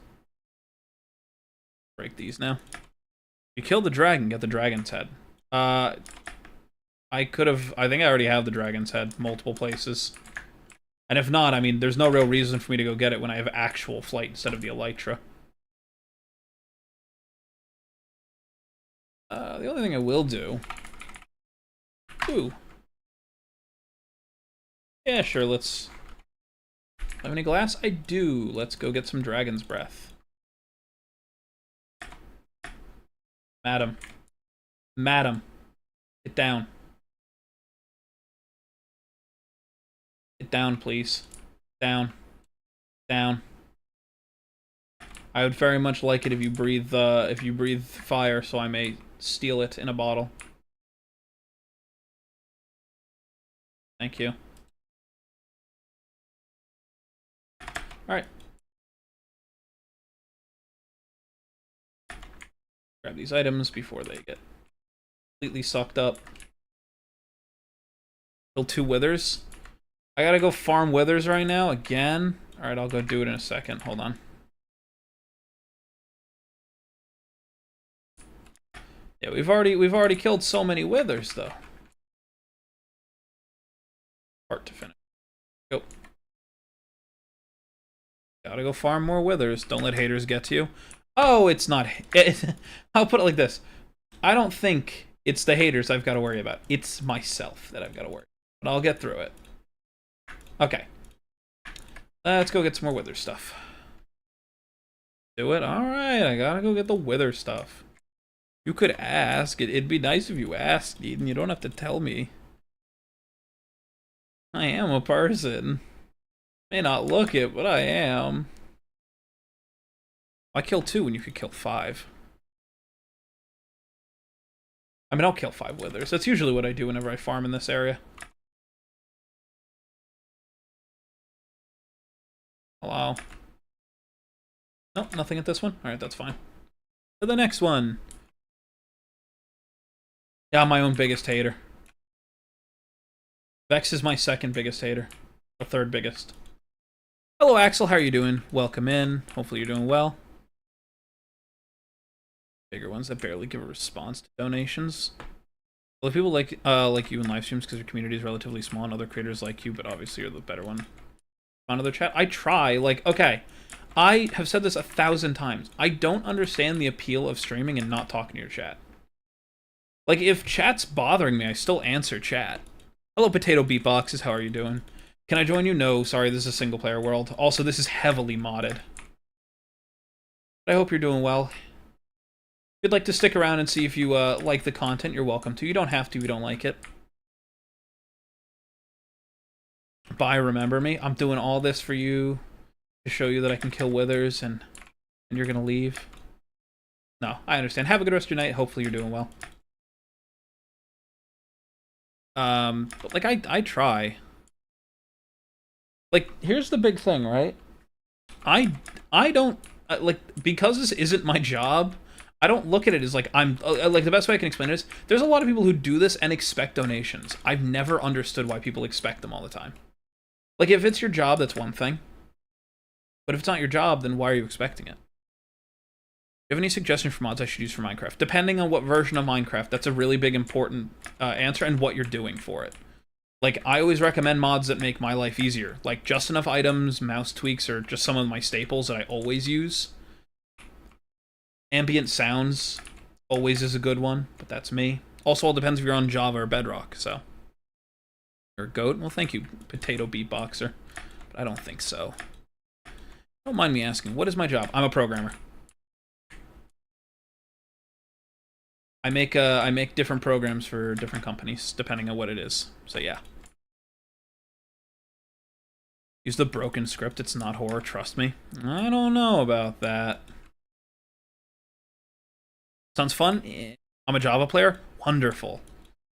Break these now. You kill the dragon, get the dragon's head. I think I already have the dragon's head multiple places. And if not, I mean, there's no real reason for me to go get it when I have actual flight instead of the elytra. The only thing I will do... Ooh. Yeah, sure, let's... Have any glass? I do. Let's go get some dragon's breath. Madam. Madam. Get down. Get down, please. Down. Down. I would very much like it if you breathe fire, so I may steal it in a bottle. Thank you. Alright. Grab these items before they get completely sucked up. Kill 2 withers. I gotta go farm withers right now again. Alright, I'll go do it in a second. Hold on. Yeah, we've already killed so many withers though. Hard to finish. Go. Gotta go farm more withers. Don't let haters get to you. Oh, it's not... I'll put it like this. I don't think it's the haters I've got to worry about. It's myself that I've got to worry. But I'll get through it. Okay. Let's go get some more wither stuff. Do it? Alright, I gotta go get the wither stuff. You could ask. It'd be nice if you asked, Eden. You don't have to tell me. I am a person. May not look it, but I am. Why kill 2 when you could kill 5? I mean, I'll kill 5 withers. That's usually what I do whenever I farm in this area. Hello? Nope, nothing at this one. Alright, that's fine. To the next one. Yeah, I'm my own biggest hater. Vex is my second biggest hater. Or third biggest. Hello, Axel. How are you doing? Welcome in. Hopefully you're doing well. Bigger ones that barely give a response to donations. Well, if people like you in live streams because your community is relatively small and other creators like you, but obviously you're the better one. On other chat, I try. Like, okay, I have said this 1,000 times. I don't understand the appeal of streaming and not talking to your chat. Like, if chat's bothering me, I still answer chat. Hello, Potato Beatboxes. How are you doing? Can I join you? No, sorry, this is a single-player world. Also, this is heavily modded. But I hope you're doing well. If you'd like to stick around and see if you like the content, you're welcome to. You don't have to if you don't like it. Bye, remember me. I'm doing all this for you to show you that I can kill withers and you're gonna leave. No, I understand. Have a good rest of your night. Hopefully you're doing well. But like I try. Like, here's the big thing, right? I don't like, because this isn't my job, I don't look at it as like I'm like, the best way I can explain it is there's a lot of people who do this and expect donations. I've never understood why people expect them all the time. Like, if it's your job, that's one thing. But if it's not your job, then why are you expecting it? Do you have any suggestions for mods I should use for Minecraft? Depending on what version of Minecraft, that's a really big important answer, and what you're doing for it. Like, I always recommend mods that make my life easier. Like, just enough items, mouse tweaks, or just some of my staples that I always use. Ambient sounds always is a good one, but that's me. Also, all depends if you're on Java or Bedrock, so. You're a goat? Well, thank you, Potato Beatboxer. But I don't think so. Don't mind me asking, what is my job? I'm a programmer. I make different programs for different companies, depending on what it is. So yeah. Use the broken script, it's not horror, trust me. I don't know about that. Sounds fun? I'm a Java player? Wonderful.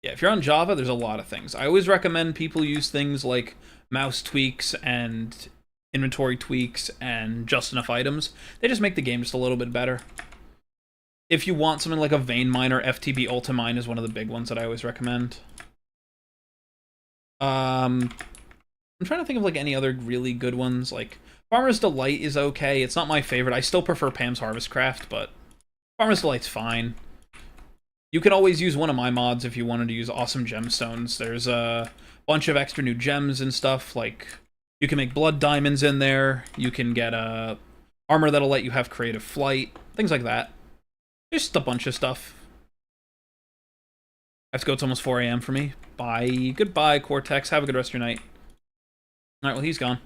Yeah, if you're on Java, there's a lot of things. I always recommend people use things like mouse tweaks and inventory tweaks and just enough items. They just make the game just a little bit better. If you want something like a vein miner, FTB Ultimine is one of the big ones that I always recommend. I'm trying to think of like any other really good ones. Like, Farmer's Delight is okay. It's not my favorite. I still prefer Pam's Harvest Craft, but Farmer's Delight's fine. You can always use one of my mods if you wanted to use awesome gemstones. There's a bunch of extra new gems and stuff, like you can make blood diamonds in there, you can get armor that'll let you have creative flight, things like that. Just a bunch of stuff. I have to go, it's almost 4 a.m. for me. Bye. Goodbye, Cortex. Have a good rest of your night. Alright, well, he's gone.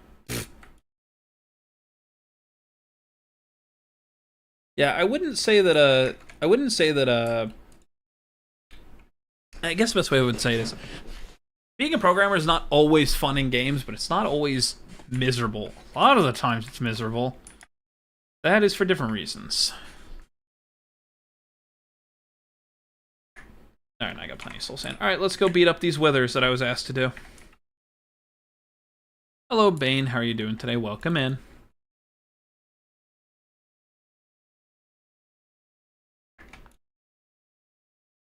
Yeah, I wouldn't say that, I guess the best way I would say it is, being a programmer is not always fun in games, but it's not always miserable. A lot of the times it's miserable. That is for different reasons. Alright, I got plenty of soul sand. Alright, let's go beat up these withers that I was asked to do. Hello, Bane. How are you doing today? Welcome in.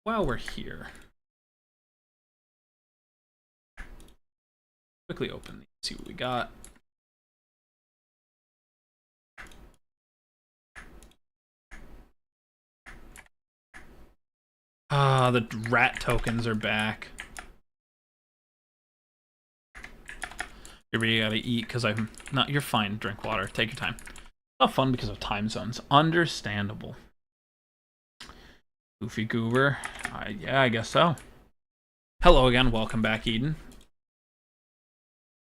While we're here, quickly open these, see what we got. Ah, the rat tokens are back. You really gotta eat because I'm not. You're fine. Drink water. Take your time. Not fun because of time zones. Understandable. Goofy goober. Yeah, I guess so. Hello again. Welcome back, Eden.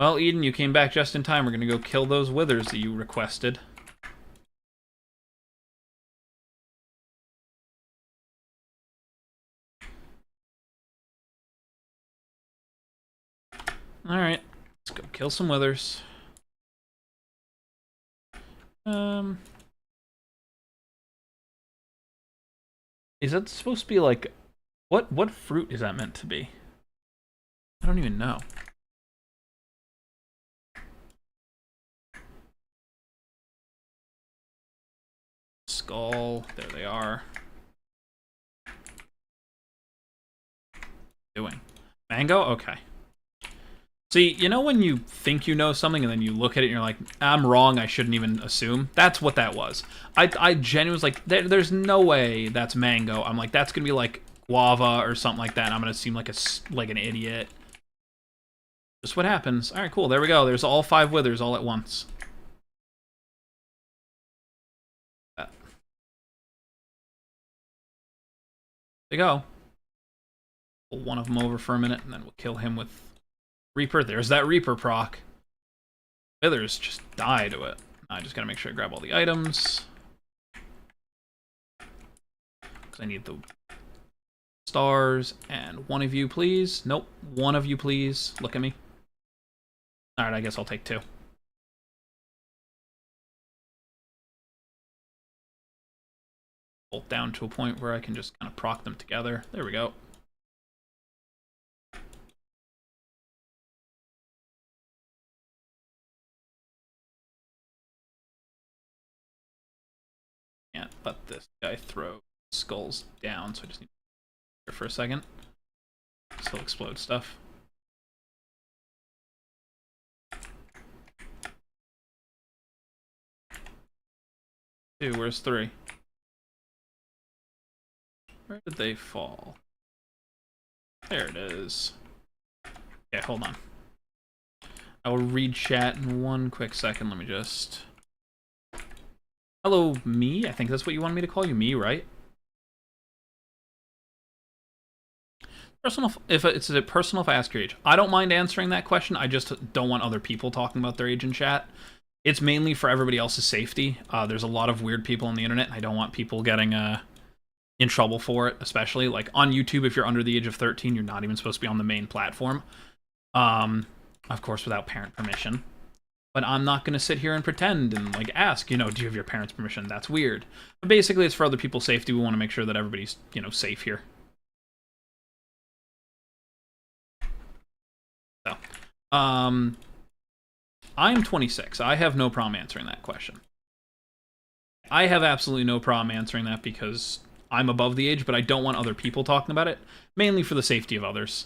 Well, Eden, you came back just in time. We're gonna go kill those withers that you requested. Alright. Let's go kill some withers. Is that supposed to be like... What fruit is that meant to be? I don't even know. Skull. There they are. Doing. Mango? Okay. See, you know when you think you know something and then you look at it and you're like, I'm wrong, I shouldn't even assume? That's what that was. I genuinely was like, there's no way that's mango. I'm like, that's gonna be like guava or something like that, and I'm gonna seem like an idiot. Just what happens. Alright, cool, there we go. There's all 5 withers all at once. There you go. Pull one of them over for a minute, and then we'll kill him with Reaper. There's that Reaper proc. Withers just die to it. I just gotta make sure I grab all the items. Because I need the stars. And one of you, please. Nope. One of you, please. Look at me. Alright, I guess I'll take 2. Bolt down to a point where I can just kind of proc them together. There we go. Can't let this guy throw skulls down, so I just need to here for a second. Still explode stuff. Two, where's 3? Where did they fall? There it is. Yeah, hold on. I will read chat in one quick second. Let me just... Hello, me? I think that's what you wanted me to call you. Me, right? Personal. If it's personal, if I ask your age, I don't mind answering that question. I just don't want other people talking about their age in chat. It's mainly for everybody else's safety. There's a lot of weird people on the internet, and I don't want people getting in trouble for it. Especially like on YouTube, if you're under the age of 13, you're not even supposed to be on the main platform. Of course, without parent permission. But I'm not going to sit here and pretend and like ask, do you have your parents' permission? That's weird. But basically, it's for other people's safety. We want to make sure that everybody's, safe here. So, I'm 26. I have no problem answering that question. I have absolutely no problem answering that because I'm above the age, but I don't want other people talking about it, mainly for the safety of others.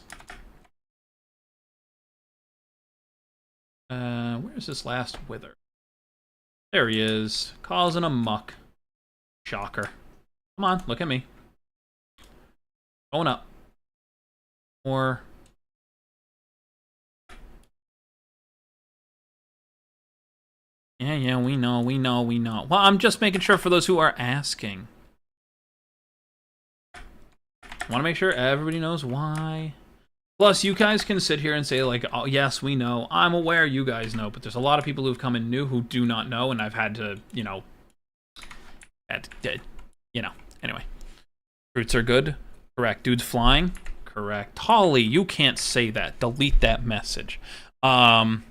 Where's this last wither? There he is, causing a muck. Shocker. Come on, look at me. Going up. Or... Yeah, we know. Well, I'm just making sure for those who are asking. Want to make sure everybody knows why. Plus, you guys can sit here and say, like, oh, yes, we know. I'm aware you guys know, but there's a lot of people who've come in new who do not know, and I've had to, you know... Anyway. Fruits are good. Correct. Dude's flying. Correct. Holly, you can't say that. Delete that message. Your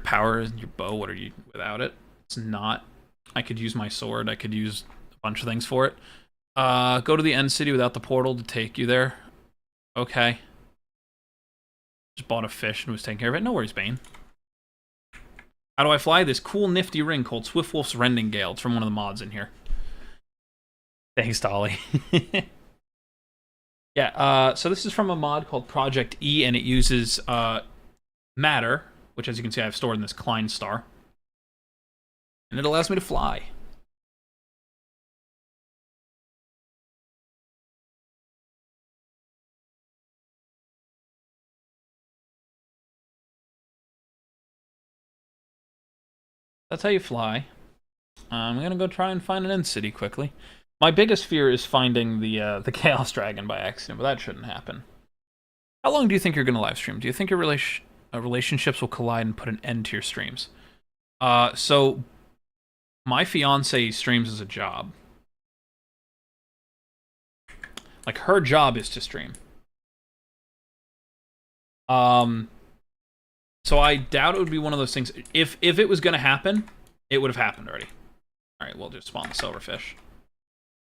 power and your bow, what are you without it? It's not. I could use my sword. I could use a bunch of things for it. Go to the end city without the portal to take you there. Okay. Just bought a fish and was taking care of it. No worries, Bane. How do I fly? This cool nifty ring called Swiftwolf's Rending Gale. It's from one of the mods in here. Thanks, Dolly. Yeah, so this is from a mod called Project E, and it uses matter, which, as you can see, I have stored in this Klein star. And it allows me to fly. That's how you fly. I'm gonna go try and find an end city quickly. My biggest fear is finding the Chaos Dragon by accident, but that shouldn't happen. How long do you think you're gonna live stream? Do you think your relationships will collide and put an end to your streams? So my fiance streams as a job. Like, her job is to stream. So I doubt it would be one of those things. If it was gonna happen, it would have happened already. Alright, we'll just spawn the silverfish.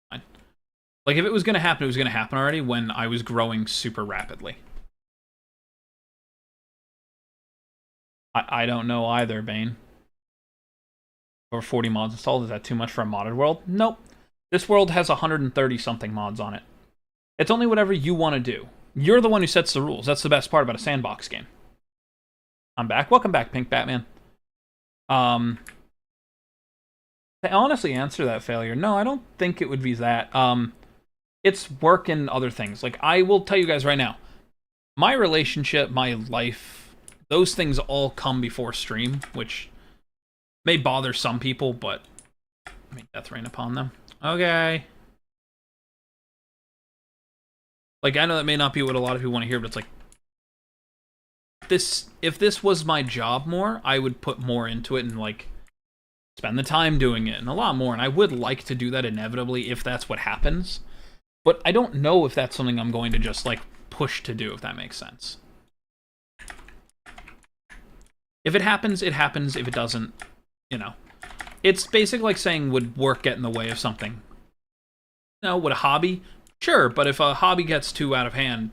Fine. Like, if it was gonna happen, it was gonna happen already when I was growing super rapidly. I don't know either, Bane. Over 40 mods installed, is that too much for a modded world? Nope. This world has 130-something mods on it. It's only whatever you want to do. You're the one who sets the rules. That's the best part about a sandbox game. I'm back. Welcome back, Pink Batman. To honestly answer that failure, no, I don't think it would be that. It's work and other things. Like, I will tell you guys right now, my relationship, my life, those things all come before stream, which may bother some people, but may death rain upon them. Okay. Like, I know that may not be what a lot of people want to hear, but it's like, if this was my job more, I would put more into it and, like, spend the time doing it and a lot more. And I would like to do that inevitably if that's what happens. But I don't know if that's something I'm going to just, like, push to do, if that makes sense. If it happens, it happens. If it doesn't, you know. It's basically like saying, would work get in the way of something? No, would a hobby? Sure, but if a hobby gets too out of hand,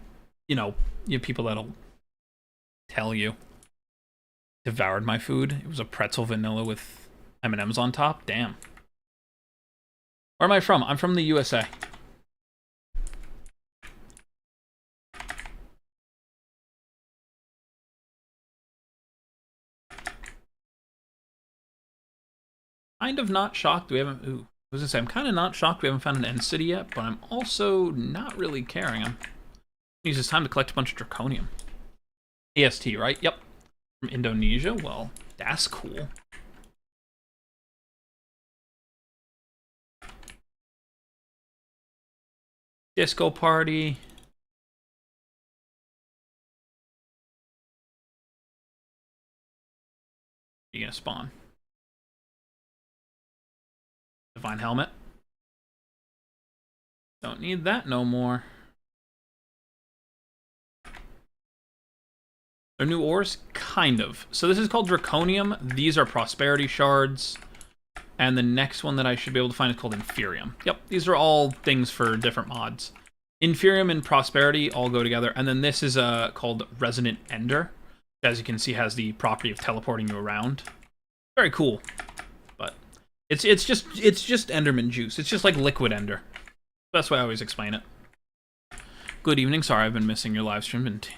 you know, you have people that'll tell you. Devoured my food. It was a pretzel vanilla with M&Ms on top. Damn. Where am I from? I'm from the USA. Kind of not shocked we haven't... Ooh. I was gonna say, I'm kind of not shocked we haven't found an end city yet, but I'm also not really caring. I'm use this time to collect a bunch of draconium. EST, right? Yep. From Indonesia? Well, that's cool. Disco party. You gonna spawn? Divine helmet. Don't need that no more. They're new ores? Kind of. So this is called Draconium. These are Prosperity Shards. And the next one that I should be able to find is called Inferium. Yep, these are all things for different mods. Inferium and Prosperity all go together. And then this is called Resonant Ender. As you can see, has the property of teleporting you around. Very cool. But it's just Enderman juice. It's just like liquid Ender. That's why I always explain it. Good evening. Sorry, I've been missing your live stream and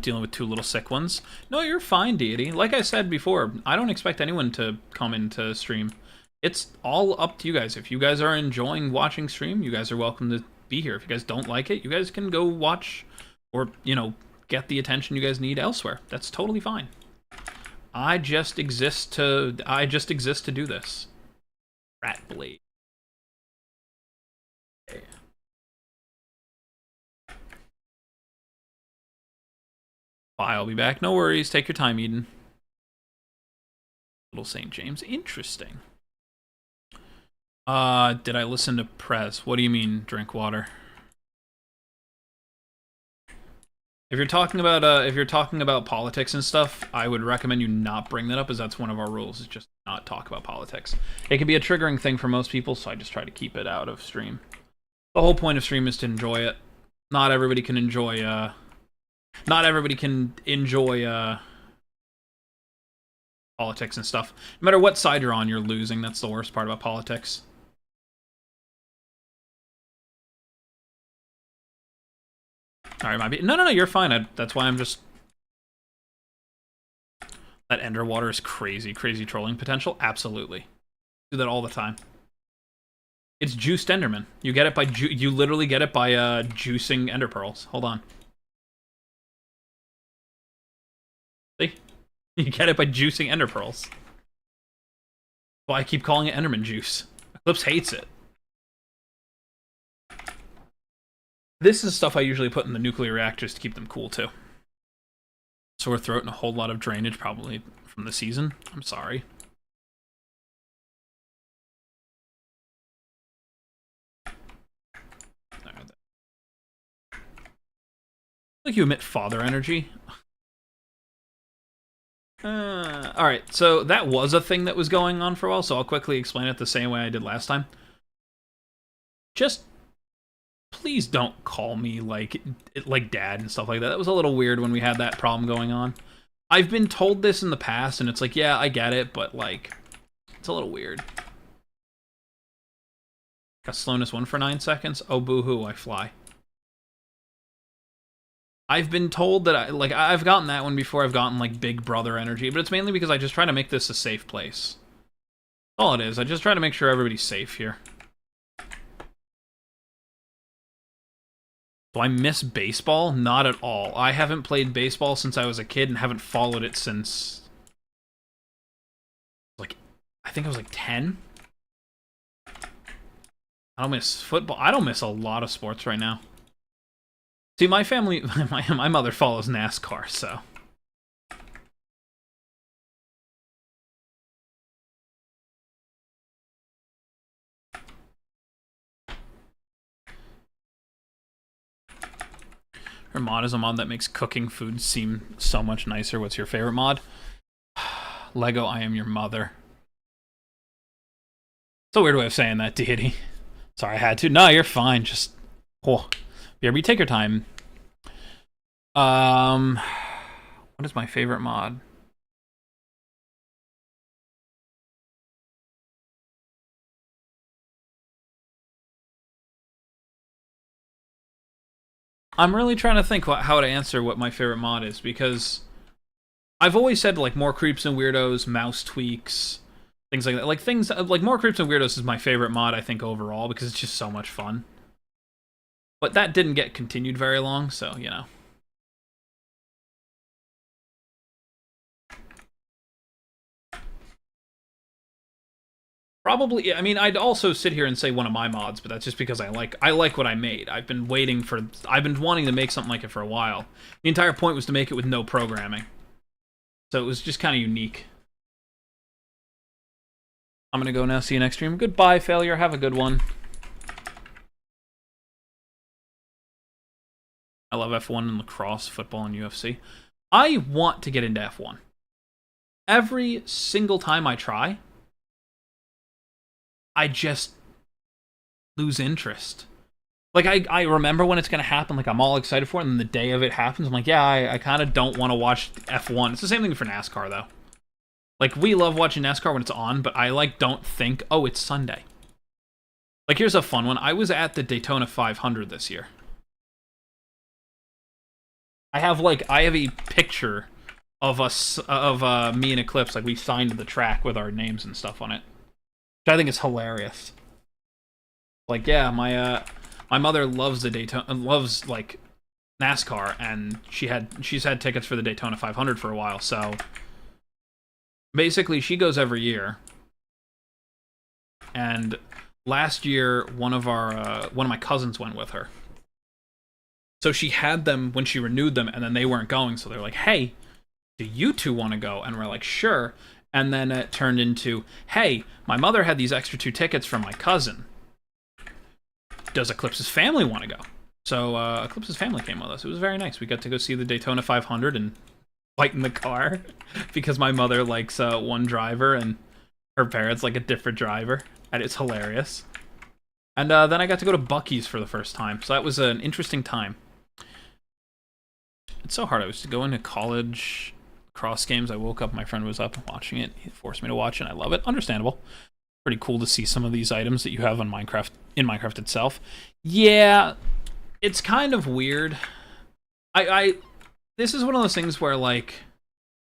dealing with two little sick ones. No, you're fine, Deity. Like I said before, I don't expect anyone to come into stream. It's all up to you guys. If you guys are enjoying watching stream, you guys are welcome to be here. If you guys don't like it, you guys can go watch or, you know, get the attention you guys need elsewhere. That's totally fine. I just exist to do this. Rat blade. Okay. I'll be back. No worries. Take your time, Eden. Little St. James. Interesting. Did I listen to Prez? What do you mean, drink water? If you're talking about politics and stuff, I would recommend you not bring that up, as that's one of our rules, is just not talk about politics. It can be a triggering thing for most people, so I just try to keep it out of stream. The whole point of stream is to enjoy it. Not everybody can enjoy, politics and stuff. No matter what side you're on, you're losing. That's the worst part about politics. Alright, might be. No, you're fine. That's why I'm just... That Ender Water is crazy trolling potential. Absolutely. Do that all the time. It's juiced Enderman. You get it by you literally get it by juicing Ender Pearls. Hold on. See? You get it by juicing Ender Pearls. That's why I keep calling it Enderman juice. Eclipse hates it. This is stuff I usually put in the nuclear reactors to keep them cool, too. Sore throat and a whole lot of drainage, probably from the season. I'm sorry. Like you emit father energy. Alright, so that was a thing that was going on for a while, so I'll quickly explain it the same way I did last time. Just please don't call me like dad and stuff like that. That was a little weird when we had that problem going on. I've been told this in the past, and it's like, yeah, I get it, but like, it's a little weird. Got slowness 1 for 9 seconds. Oh, boo-hoo, I fly. I've been told that I've gotten that one before. I've gotten like big brother energy, but it's mainly because I just try to make this a safe place. All it is. I just try to make sure everybody's safe here. Do I miss baseball? Not at all. I haven't played baseball since I was a kid and haven't followed it since, like, I think I was like 10. I don't miss football. I don't miss a lot of sports right now. See, my family, my mother follows NASCAR, so. Her mod is a mod that makes cooking food seem so much nicer. What's your favorite mod? Lego, I am your mother. It's a weird way of saying that, Deity. Sorry, I had to. No, you're fine. Just, oh. BRRRR, take your time. What is my favorite mod? I'm really trying to think how to answer what my favorite mod is, because I've always said, like, more creeps and weirdos, mouse tweaks, things like that. Like, things like more creeps and weirdos is my favorite mod, I think, overall, because it's just so much fun. But that didn't get continued very long, so, you know. Probably, I mean, I'd also sit here and say one of my mods, but that's just because I like what I made. I've been wanting to make something like it for a while. The entire point was to make it with no programming. So it was just kind of unique. I'm gonna go now, see you next stream. Goodbye, failure, have a good one. I love F1 and lacrosse, football, and UFC. I want to get into F1. Every single time I try, I just lose interest. Like, I remember when it's going to happen, like, I'm all excited for it, and then the day of it happens, I'm like, yeah, I kind of don't want to watch F1. It's the same thing for NASCAR, though. Like, we love watching NASCAR when it's on, but I, like, don't think, oh, it's Sunday. Like, here's a fun one. I was at the Daytona 500 this year. I have a picture of us of me and Eclipse, like we signed the track with our names and stuff on it, which I think is hilarious. Like, yeah, my mother loves the Daytona, loves like NASCAR, and she's had tickets for the Daytona 500 for a while. So basically, she goes every year. And last year, one of my cousins went with her. So she had them when she renewed them, and then they weren't going. So they're like, "Hey, do you two want to go?" And we're like, "Sure." And then it turned into, "Hey, my mother had these extra 2 tickets from my cousin. Does Eclipse's family want to go?" So Eclipse's family came with us. It was very nice. We got to go see the Daytona 500 and fight in the car because my mother likes one driver and her parents like a different driver, and it's hilarious. And then I got to go to Buc-ee's for the first time, so that was an interesting time. It's so hard. I was to go into college cross games. I woke up, my friend was up and watching it. He forced me to watch it, and I love it. Understandable. Pretty cool to see some of these items that you have on Minecraft, in Minecraft itself. Yeah, it's kind of weird. This is one of those things where, like,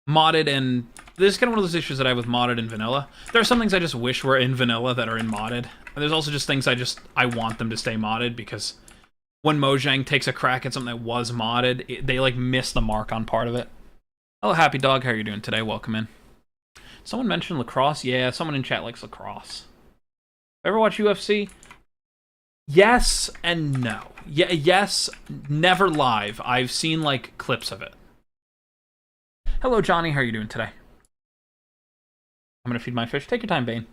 modded and... This is kind of one of those issues that I have with modded and vanilla. There are some things I just wish were in vanilla that are in modded. And there's also just things I want them to stay modded, because when Mojang takes a crack at something that was modded, they, like, miss the mark on part of it. Hello, Happy Dog. How are you doing today? Welcome in. Someone mentioned lacrosse? Yeah, someone in chat likes lacrosse. Ever watch UFC? Yes and no. Yeah, yes, never live. I've seen, like, clips of it. Hello, Johnny. How are you doing today? I'm gonna feed my fish. Take your time, Bane.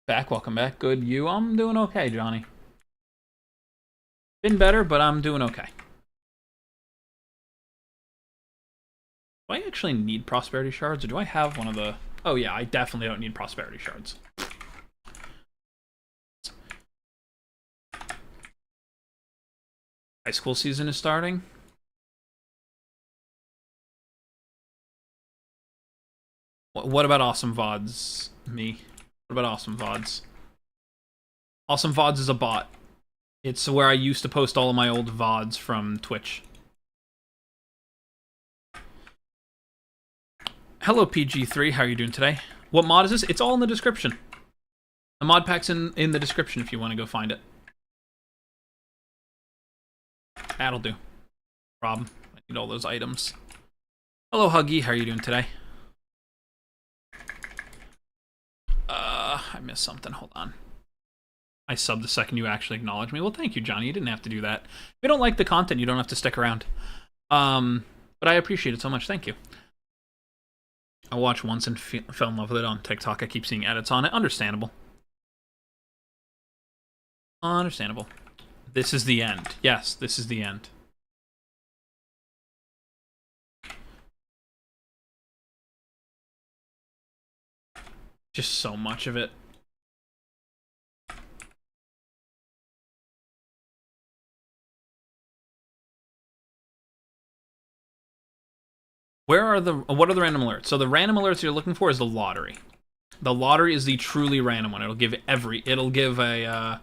Back, welcome back. Good, you? I'm doing okay, Johnny. Been better, but I'm doing okay. Do I actually need prosperity shards, or do I have one of the... Oh yeah, I definitely don't need prosperity shards. High school season is starting. What about Awesome VODs? Me. What about Awesome VODs? Awesome VODs is a bot. It's where I used to post all of my old VODs from Twitch. Hello, PG3. How are you doing today? What mod is this? It's all in the description. The mod pack's in the description if you want to go find it. That'll do. Rob, I need all those items. Hello, Huggy. How are you doing today? I missed something. Hold on. I subbed the second you actually acknowledged me. Well, thank you, Johnny. You didn't have to do that. If you don't like the content, you don't have to stick around. But I appreciate it so much. Thank you. I watched once and fell in love with it on TikTok. I keep seeing edits on it. Understandable. Understandable. This is the end. Yes, this is the end. Just so much of it. What are the random alerts? So the random alerts you're looking for is the lottery. The lottery is the truly random one. It'll give a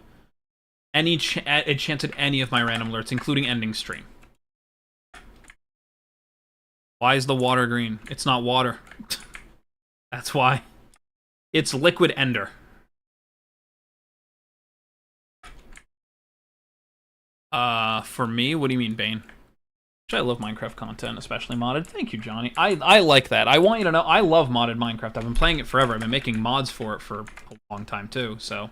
chance at any of my random alerts, including ending stream. Why is the water green? It's not water. That's why. It's liquid ender. For me, what do you mean, Bane? I love Minecraft content, especially modded. Thank you, Johnny. I like that. I want you to know, I love modded Minecraft. I've been playing it forever. I've been making mods for it for a long time, too, so...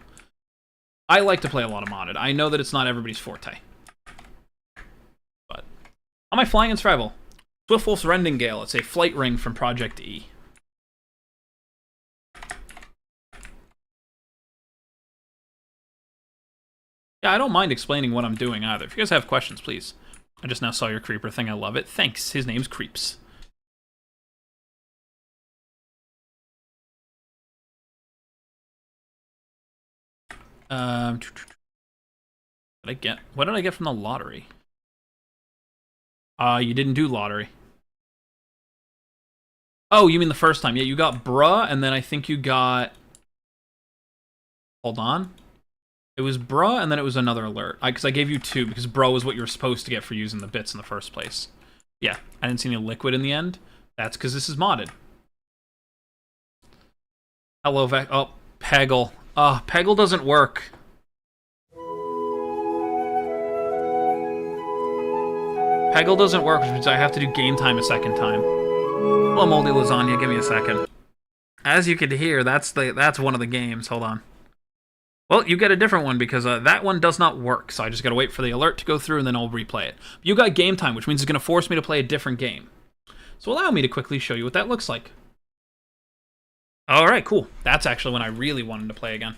I like to play a lot of modded. I know that it's not everybody's forte. But... Am I flying in survival? Swiftwolf's Rendingale. It's a flight ring from Project E. Yeah, I don't mind explaining what I'm doing either. If you guys have questions, please. I just now saw your creeper thing. I love it. Thanks. His name's Creeps. What did I get from the lottery? You didn't do lottery. Oh, you mean the first time? Yeah, you got bruh, and then I think you got. Hold on. It was bruh, and then it was another alert. Because I gave you 2, because bruh was what you were supposed to get for using the bits in the first place. Yeah, I didn't see any liquid in the end. That's because this is modded. Hello, Vec. Oh, Peggle. Oh, Peggle doesn't work. Peggle doesn't work, which means I have to do game time a second time. Well, moldy lasagna, give me a second. As you can hear, that's one of the games. Hold on. Well, you get a different one because that one does not work, so I just gotta wait for the alert to go through and then I'll replay it. You got game time, which means it's gonna force me to play a different game. So allow me to quickly show you what that looks like. Alright, cool. That's actually when I really wanted to play again.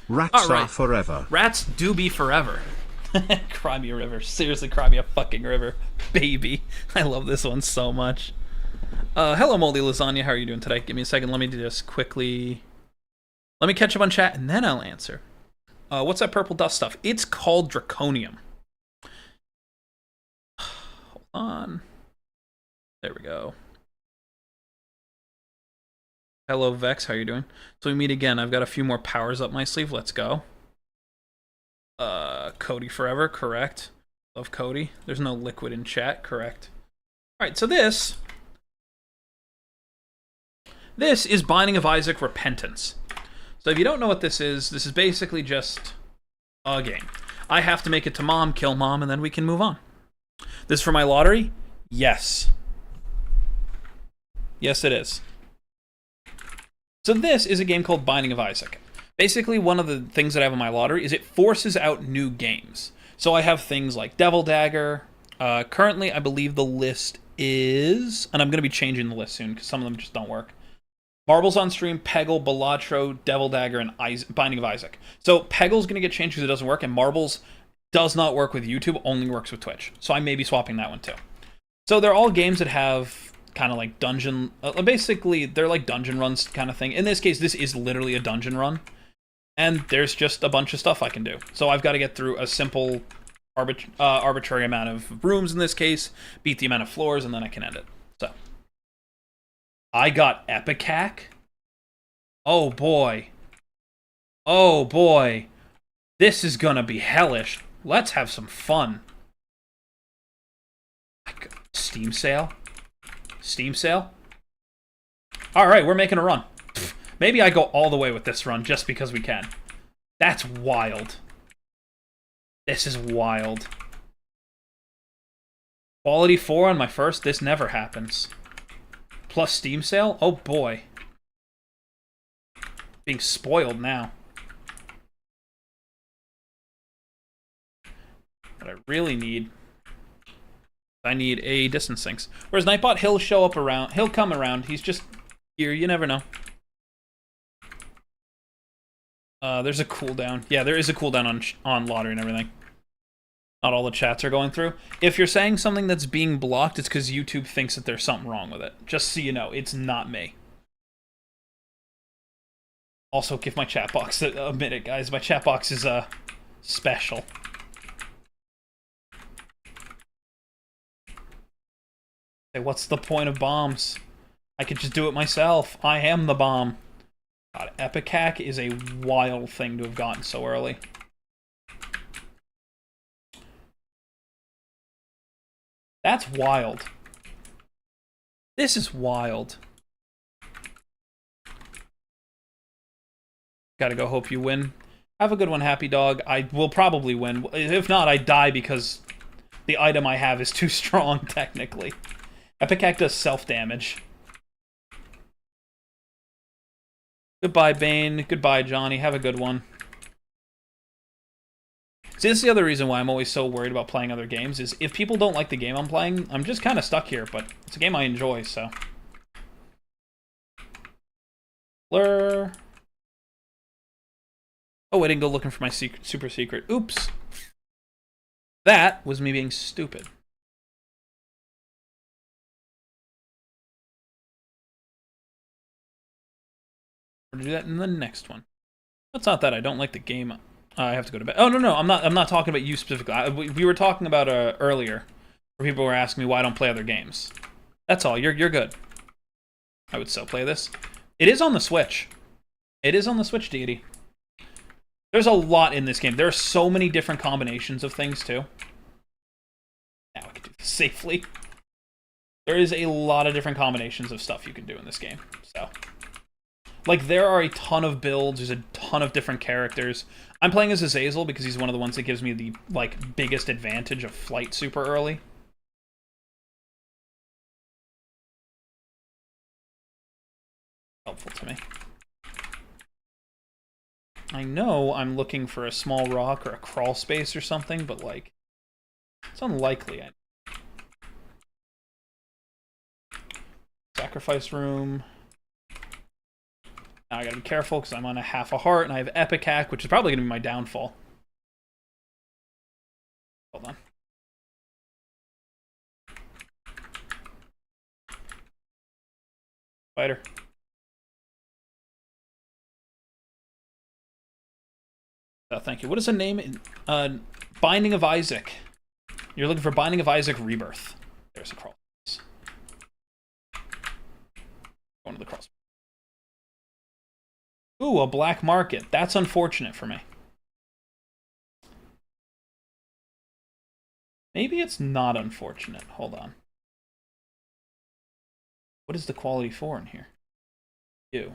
Rats are forever. Rats do be forever. Cry me a river. Seriously, cry me a fucking river. Baby. I love this one so much. Hello, Moldy Lasagna. How are you doing today? Give me a second. Let me just quickly... Let me catch up on chat, and then I'll answer. What's that purple dust stuff? It's called Draconium. Hold on. There we go. Hello, Vex. How are you doing? So we meet again. I've got a few more powers up my sleeve. Let's go. Cody forever. Correct. Love Cody. There's no liquid in chat. Correct. All right, so this is Binding of Isaac Repentance. So if you don't know what this is basically just a game. I have to make it to mom, kill mom, and then we can move on. This for my lottery? Yes. Yes, it is. So this is a game called Binding of Isaac. Basically, one of the things that I have on my lottery is it forces out new games. So I have things like Devil Dagger. Currently, I believe the list is... And I'm going to be changing the list soon because some of them just don't work. Marbles on Stream, Peggle, Balatro, Devil Dagger, and Binding of Isaac. So Peggle's going to get changed because it doesn't work, and Marbles does not work with YouTube, only works with Twitch. So I may be swapping that one too. So they're all games that have kind of like dungeon... basically, they're like dungeon runs kind of thing. In this case, this is literally a dungeon run. And there's just a bunch of stuff I can do. So I've got to get through a simple arbitrary amount of rooms in this case, beat the amount of floors, and then I can end it. So... I got Epicac. Oh boy. Oh boy. This is gonna be hellish. Let's have some fun. Steam sale? Steam sale? Alright, we're making a run. Maybe I go all the way with this run just because we can. That's wild. This is wild. Quality 4 on my first? This never happens. Plus Steam sale? Oh boy. Being spoiled now. What I really need... I need a distance sinks. Whereas Nightbot, he'll show up around. He'll come around. He's just here. You never know. There's a cooldown. Yeah, there is a cooldown on lottery and everything. Not all the chats are going through. If you're saying something that's being blocked, it's because YouTube thinks that there's something wrong with it. Just so you know, it's not me. Also, give my chat box a minute, guys. My chat box is special. Hey, what's the point of bombs? I could just do it myself. I am the bomb. God, Epicac is a wild thing to have gotten so early. That's wild. This is wild. Gotta go, hope you win. Have a good one, Happy Dog. I will probably win. If not, I die because the item I have is too strong, technically. Epicac does self-damage. Goodbye, Bane. Goodbye, Johnny. Have a good one. See, this is the other reason why I'm always so worried about playing other games, is if people don't like the game I'm playing, I'm just kind of stuck here, but it's a game I enjoy, so. Blur. Oh, I didn't go looking for my super secret. Oops. That was me being stupid. We're gonna do that in the next one. It's not that I don't like the game. I have to go to bed. Oh, no, I'm not talking about you specifically. We were talking about earlier, where people were asking me why I don't play other games. That's all. You're good. I would still play this. It is on the Switch. It is on the Switch, Deity. There's a lot in this game. There are so many different combinations of things, too. Now I can do this safely. There is a lot of different combinations of stuff you can do in this game. So, like, there are a ton of builds. There's a ton of different characters. I'm playing as Azazel because he's one of the ones that gives me the, like, biggest advantage of flight super early. Helpful to me. I know I'm looking for a small rock or a crawl space or something, but, like, it's unlikely. Sacrifice room. Now I gotta be careful because I'm on a half a heart and I have Epic Hack, which is probably gonna be my downfall. Hold on. Spider. Oh, thank you. What is the name? Binding of Isaac. You're looking for Binding of Isaac Rebirth. There's a crawl space. Going to the crawl space. Ooh, a black market. That's unfortunate for me. Maybe it's not unfortunate. Hold on. What is the quality 4 in here? Ew.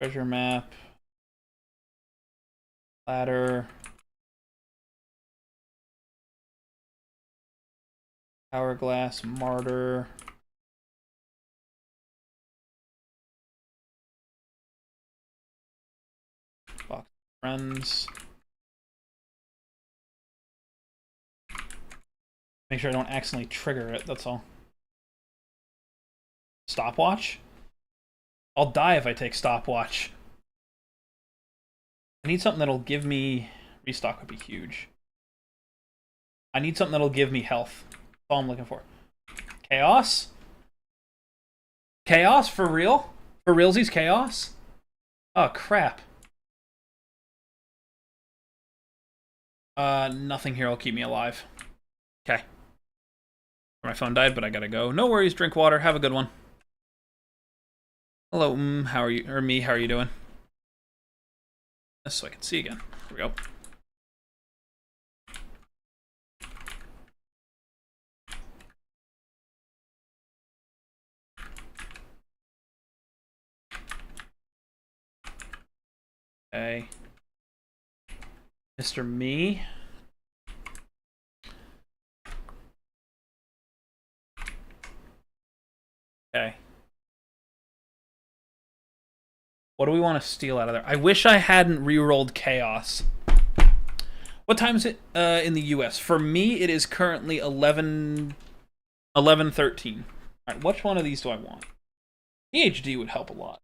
Treasure map. Ladder. Hourglass. Martyr. Box of friends. Make sure I don't accidentally trigger it, that's all. Stopwatch? I'll die if I take stopwatch. I need something that'll give me... Restock would be huge. I need something that'll give me health. That's all I'm looking for. Chaos? Chaos? For real? For realsies, chaos? Oh, crap. Nothing here will keep me alive. Okay. My phone died, but I gotta go. No worries, drink water. Have a good one. Hello, how are you? Or me, how are you doing? This so I can see again. Here we go. Okay. Mr. Me. Okay. What do we want to steal out of there? I wish I hadn't re-rolled Chaos. What time is it in the US? For me, it is currently 11:13. All right, which one of these do I want? PhD would help a lot.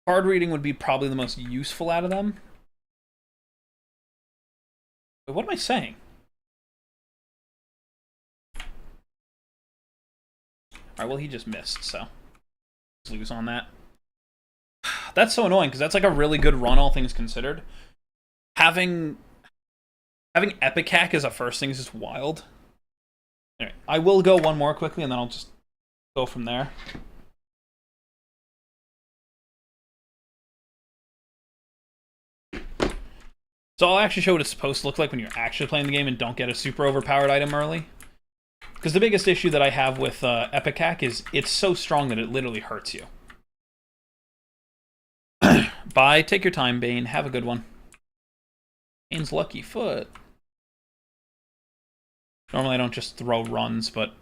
Card reading would be probably the most useful out of them. Wait, what am I saying? Alright, well, he just missed, so just lose on that. That's so annoying, because that's like a really good run, all things considered. Having Epic Hack as a first thing is just wild. Anyway, I will go one more quickly, and then I'll just go from there. So I'll actually show what it's supposed to look like when you're actually playing the game and don't get a super overpowered item early. Because the biggest issue that I have with Epic Hack is it's so strong that it literally hurts you. Bye. Take your time, Bane. Have a good one. Bane's lucky foot. Normally I don't just throw runs, but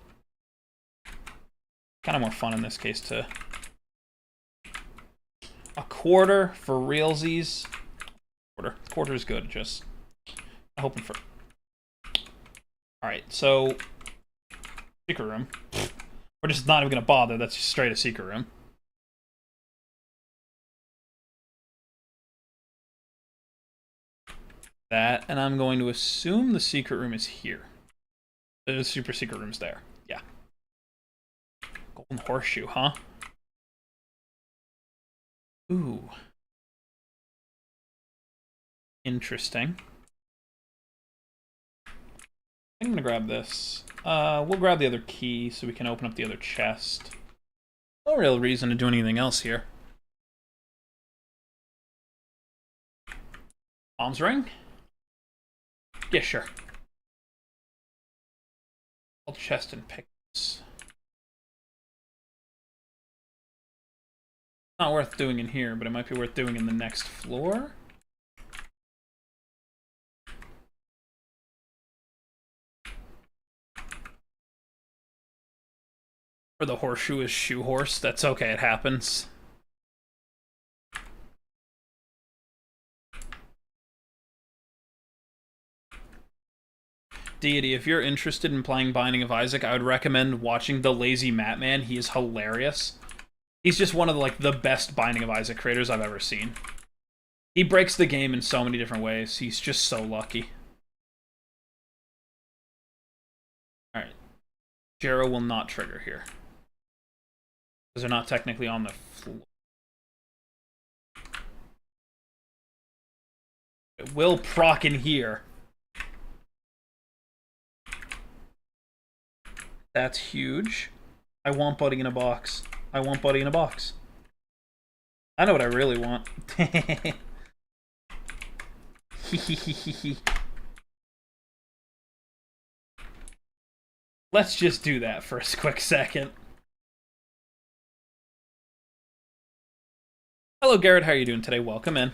kind of more fun in this case to... A quarter for realsies. Quarter is good, just hoping for... Alright, so... Secret room. We're just not even going to bother, that's just straight a secret room. That, and I'm going to assume the secret room is here. The super secret room's there. Yeah. Golden horseshoe, huh? Ooh. Interesting. I I'm gonna grab this. We'll grab the other key so we can open up the other chest. No real reason to do anything else here. Bombs ring? Yeah, sure. I'll chest and pick this. Not worth doing in here, but it might be worth doing in the next floor. Or the horseshoe is shoe horse. That's okay, it happens. Deity, if you're interested in playing Binding of Isaac, I would recommend watching The Lazy Mat Man. He is hilarious. He's just one of the best Binding of Isaac creators I've ever seen. He breaks the game in so many different ways. He's just so lucky. Alright. Jero will not trigger here. Because they're not technically on the floor. It will proc in here. That's huge. I want Buddy in a box. I want Buddy in a box. I know what I really want. Let's just do that for a quick second. Hello, Garrett. How are you doing today? Welcome in.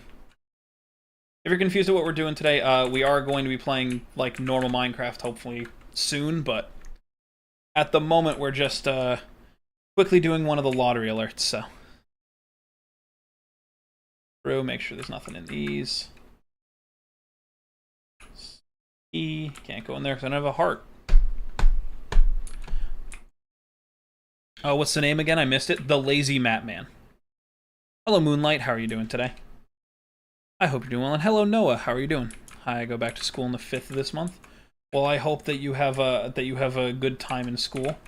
If you're confused at what we're doing today, we are going to be playing like normal Minecraft, hopefully soon, but at the moment we're just quickly doing one of the lottery alerts, so. Through, make sure there's nothing in these. E, can't go in there because I don't have a heart. Oh, what's the name again? I missed it. The Lazy Mat Man. Hello, Moonlight. How are you doing today? I hope you're doing well. And hello, Noah. How are you doing? I go back to school on the 5th of this month. Well, I hope that you have a good time in school.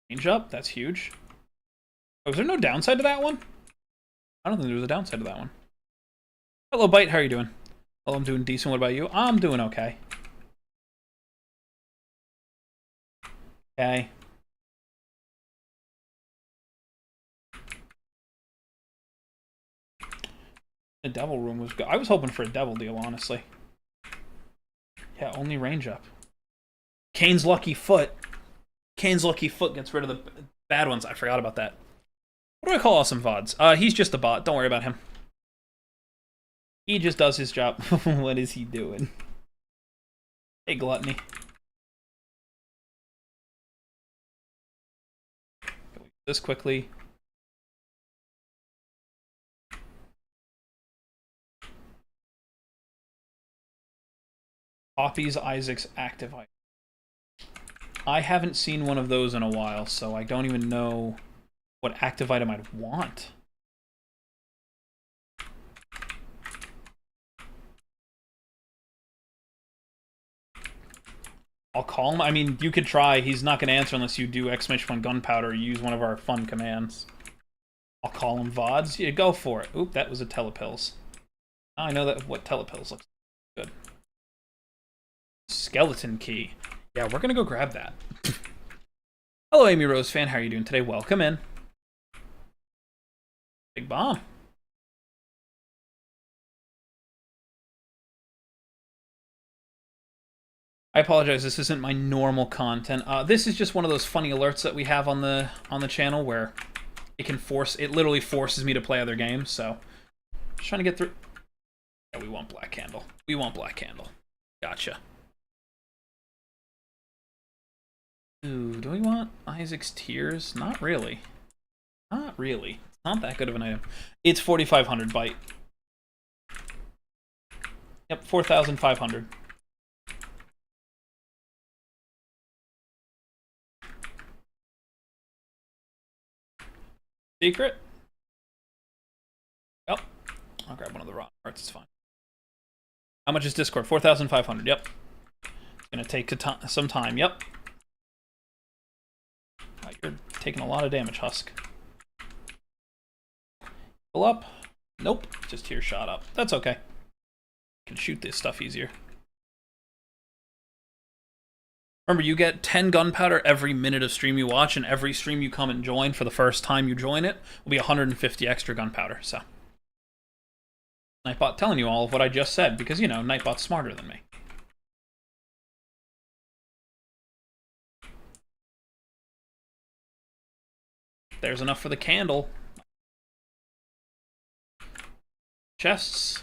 Range up. That's huge. Oh, is there no downside to that one? I don't think there was a downside to that one. Hello, Bite. How are you doing? Well, I'm doing decent. What about you? I'm doing okay. Okay. The devil room was good. I was hoping for a devil deal, honestly. Yeah, only range up. Kane's lucky foot. Kane's lucky foot gets rid of the bad ones. I forgot about that. What do I call awesome VODs? He's just a bot. Don't worry about him. He just does his job. What is he doing? Hey, Gluttony. This quickly. Copies Isaac's active item. I haven't seen one of those in a while, so I don't even know what active item I'd want. I'll call him. I mean, you could try. He's not going to answer unless you do exclamation gunpowder or use one of our fun commands. I'll call him VODs. Yeah, go for it. Oop, that was a telepills. Now I know that what telepills looks good. Skeleton key. Yeah, we're going to go grab that. Hello, Amy Rose fan. How are you doing today? Welcome in. Big bomb. I apologize, this isn't my normal content. This is just one of those funny alerts that we have on the channel where it literally forces me to play other games, so just trying to get through. Yeah, we want black candle. We want black candle. Gotcha. Ooh, do we want Isaac's Tears? Not really. Not really. It's not that good of an item. It's 4,500 byte. Yep, 4,500. Secret? Yep. I'll grab one of the rotten parts, it's fine. How much is Discord? 4,500, yep. It's gonna take some time, yep. Wow, you're taking a lot of damage, Husk. Pull up? Nope, just here shot up. That's okay. can shoot this stuff easier. Remember, you get 10 gunpowder every minute of stream you watch, and every stream you come and join for the first time you join it will be 150 extra gunpowder, so. Nightbot telling you all of what I just said, because, you know, Nightbot's smarter than me. There's enough for the candle. Chests.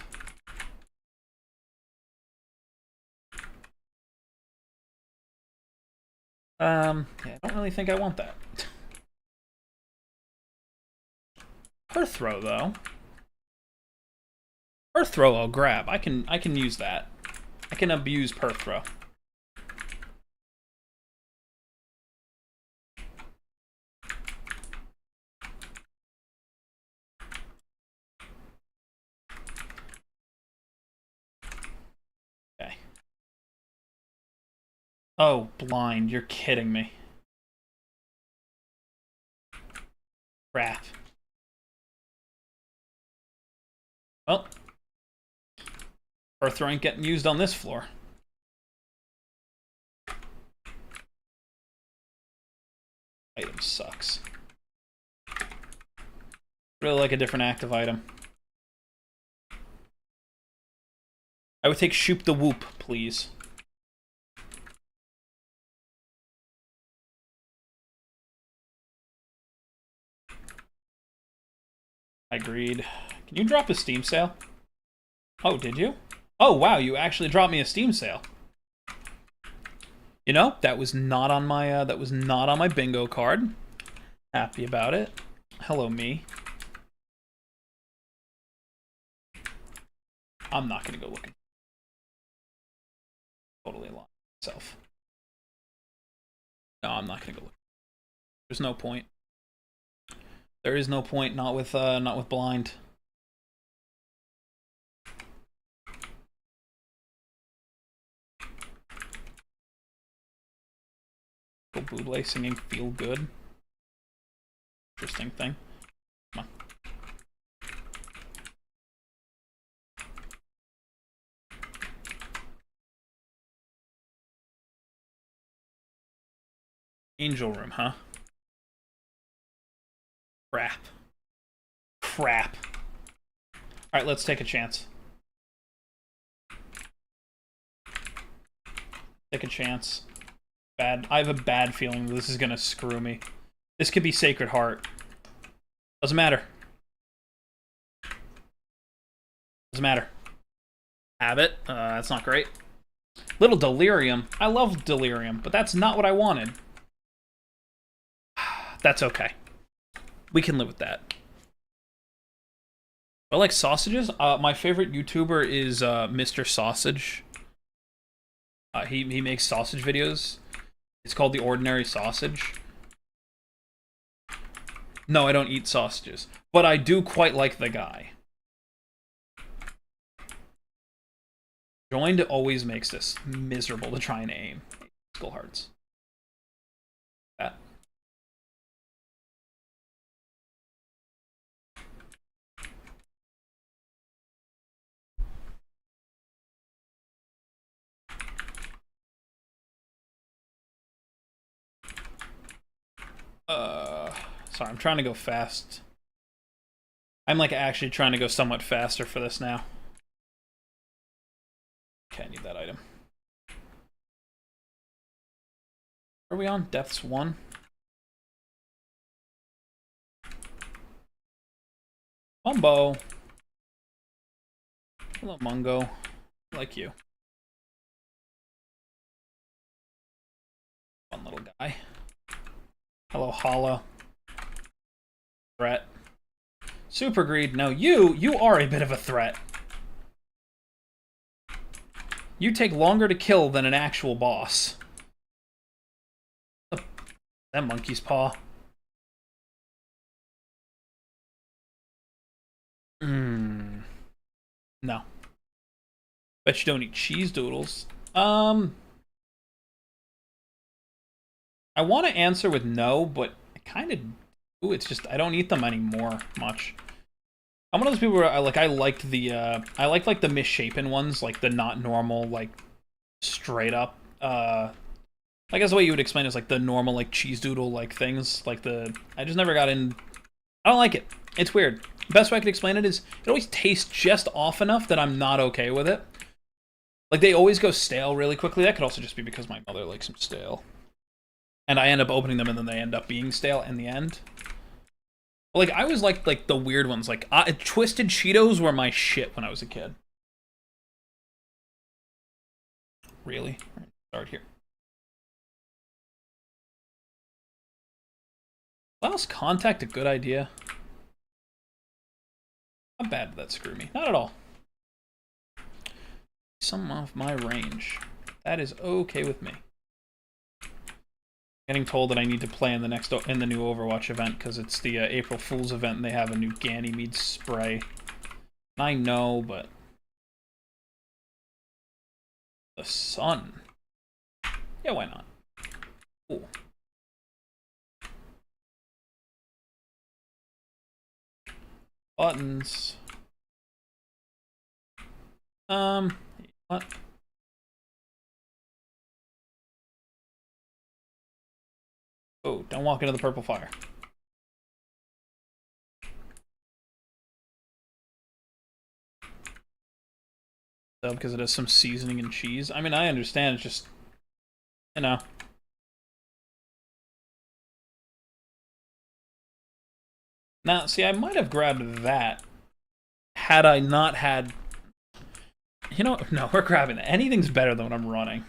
Yeah, I don't really think I want that. Earth throw, though. Earth throw I'll grab. I can use that. I can abuse Perth throw. Okay. Oh, blind. You're kidding me. Crap. Well, Earth throw ain't getting used on this floor. Item sucks. Really like a different active item. I would take Shoop the Whoop, please. I agreed. Can you drop a Steam sale? Oh, did you? Oh, wow, you actually dropped me a Steam sale. You know, that was not on my bingo card. Happy about it. Hello, me. I'm not gonna go looking. Totally lying to myself. No, I'm not gonna go look. There's no point. There is no point, not with blind. Buble singing Feel Good. Interesting thing. Come on. Angel room, huh? Crap. Crap. Alright, let's take a chance. Take a chance. Bad. I have a bad feeling this is gonna screw me. This could be Sacred Heart. Doesn't matter. Doesn't matter. Habit. That's not great. Little Delirium. I love Delirium, but that's not what I wanted. That's okay. We can live with that. I like sausages. My favorite YouTuber is Mr. Sausage. He makes sausage videos. It's called The Ordinary Sausage. No, I don't eat sausages. But I do quite like the guy. Joined always makes this miserable to try and aim. Skull hearts. That. Sorry, I'm trying to go fast. I'm like actually trying to go somewhat faster for this now. Okay, I need that item. Are we on depths 1? Mumbo. Hello, Mungo. I like you. Fun little guy. Hello, Hala. Threat. Super Greed. No, you are a bit of a threat. You take longer to kill than an actual boss. That monkey's paw. No. Bet you don't eat cheese doodles. I want to answer with no, but I kind of do. It's just I don't eat them anymore much. I'm one of those people where I liked the I like the misshapen ones, like the not normal, like straight up I guess the way you would explain it is like the normal like cheese doodle like things, like the I just never got in. I don't like it. It's weird. The best way I could explain it is it always tastes just off enough that I'm not okay with it. Like they always go stale really quickly. That could also just be because my mother likes them stale. And I end up opening them and then they end up being stale in the end. But, like I always liked like the weird ones. Like Twisted Cheetos were my shit when I was a kid. Really? Start here. Lost contact a good idea? Not bad did that screw me. Not at all. Some off my range. That is okay with me. Getting told that I need to play in the new Overwatch event because it's the April Fool's event and they have a new Ganymede spray. I know, but the sun. Yeah, why not? Cool. Buttons. What? Oh, don't walk into the purple fire. Because it has some seasoning and cheese. I mean, I understand, it's just, you know. Now, see, I might have grabbed that had I not had... You know, no, we're grabbing it. Anything's better than what I'm running.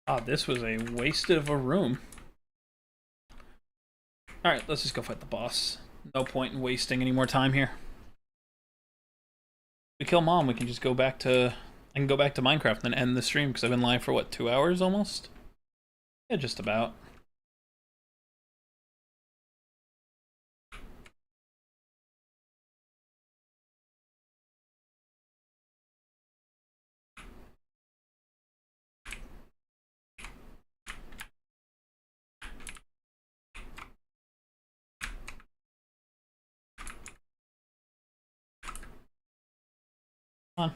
Ah, this was a waste of a room. Alright, let's just go fight the boss. No point in wasting any more time here. We kill Mom, we can just go back to... I can go back to Minecraft and end the stream, because I've been live for, what, 2 hours almost? Yeah, just about. Come on.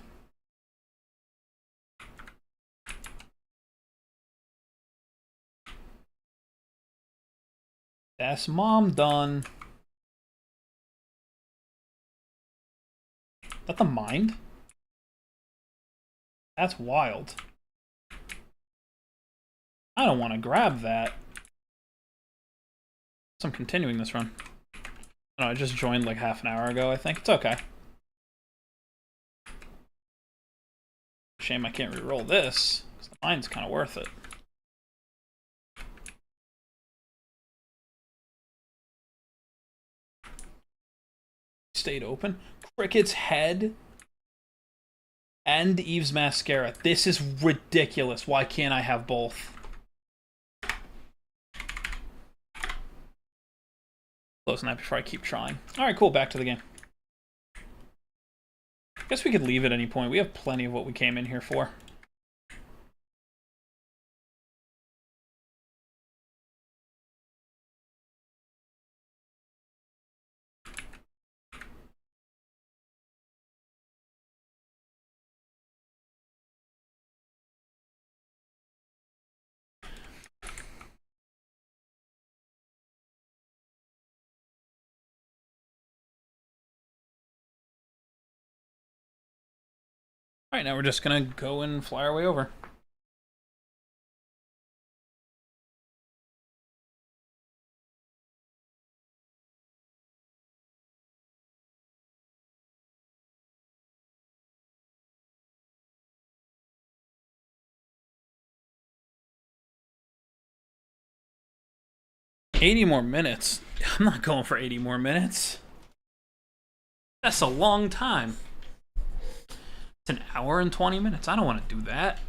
That's Mom done. Is that the mind? That's wild. I don't want to grab that. So I'm continuing this run. No, I just joined like half an hour ago, I think. It's okay. Shame I can't re-roll this, because the mine's kind of worth it. Stayed open. Cricket's head and Eve's mascara. This is ridiculous. Why can't I have both? Closing that before I keep trying. Alright, cool. Back to the game. Guess we could leave at any point. We have plenty of what we came in here for. Alright, now we're just gonna go and fly our way over. $80 more minutes? I'm not going for 80 more minutes. That's a long time. It's an hour and 20 minutes. I don't want to do that.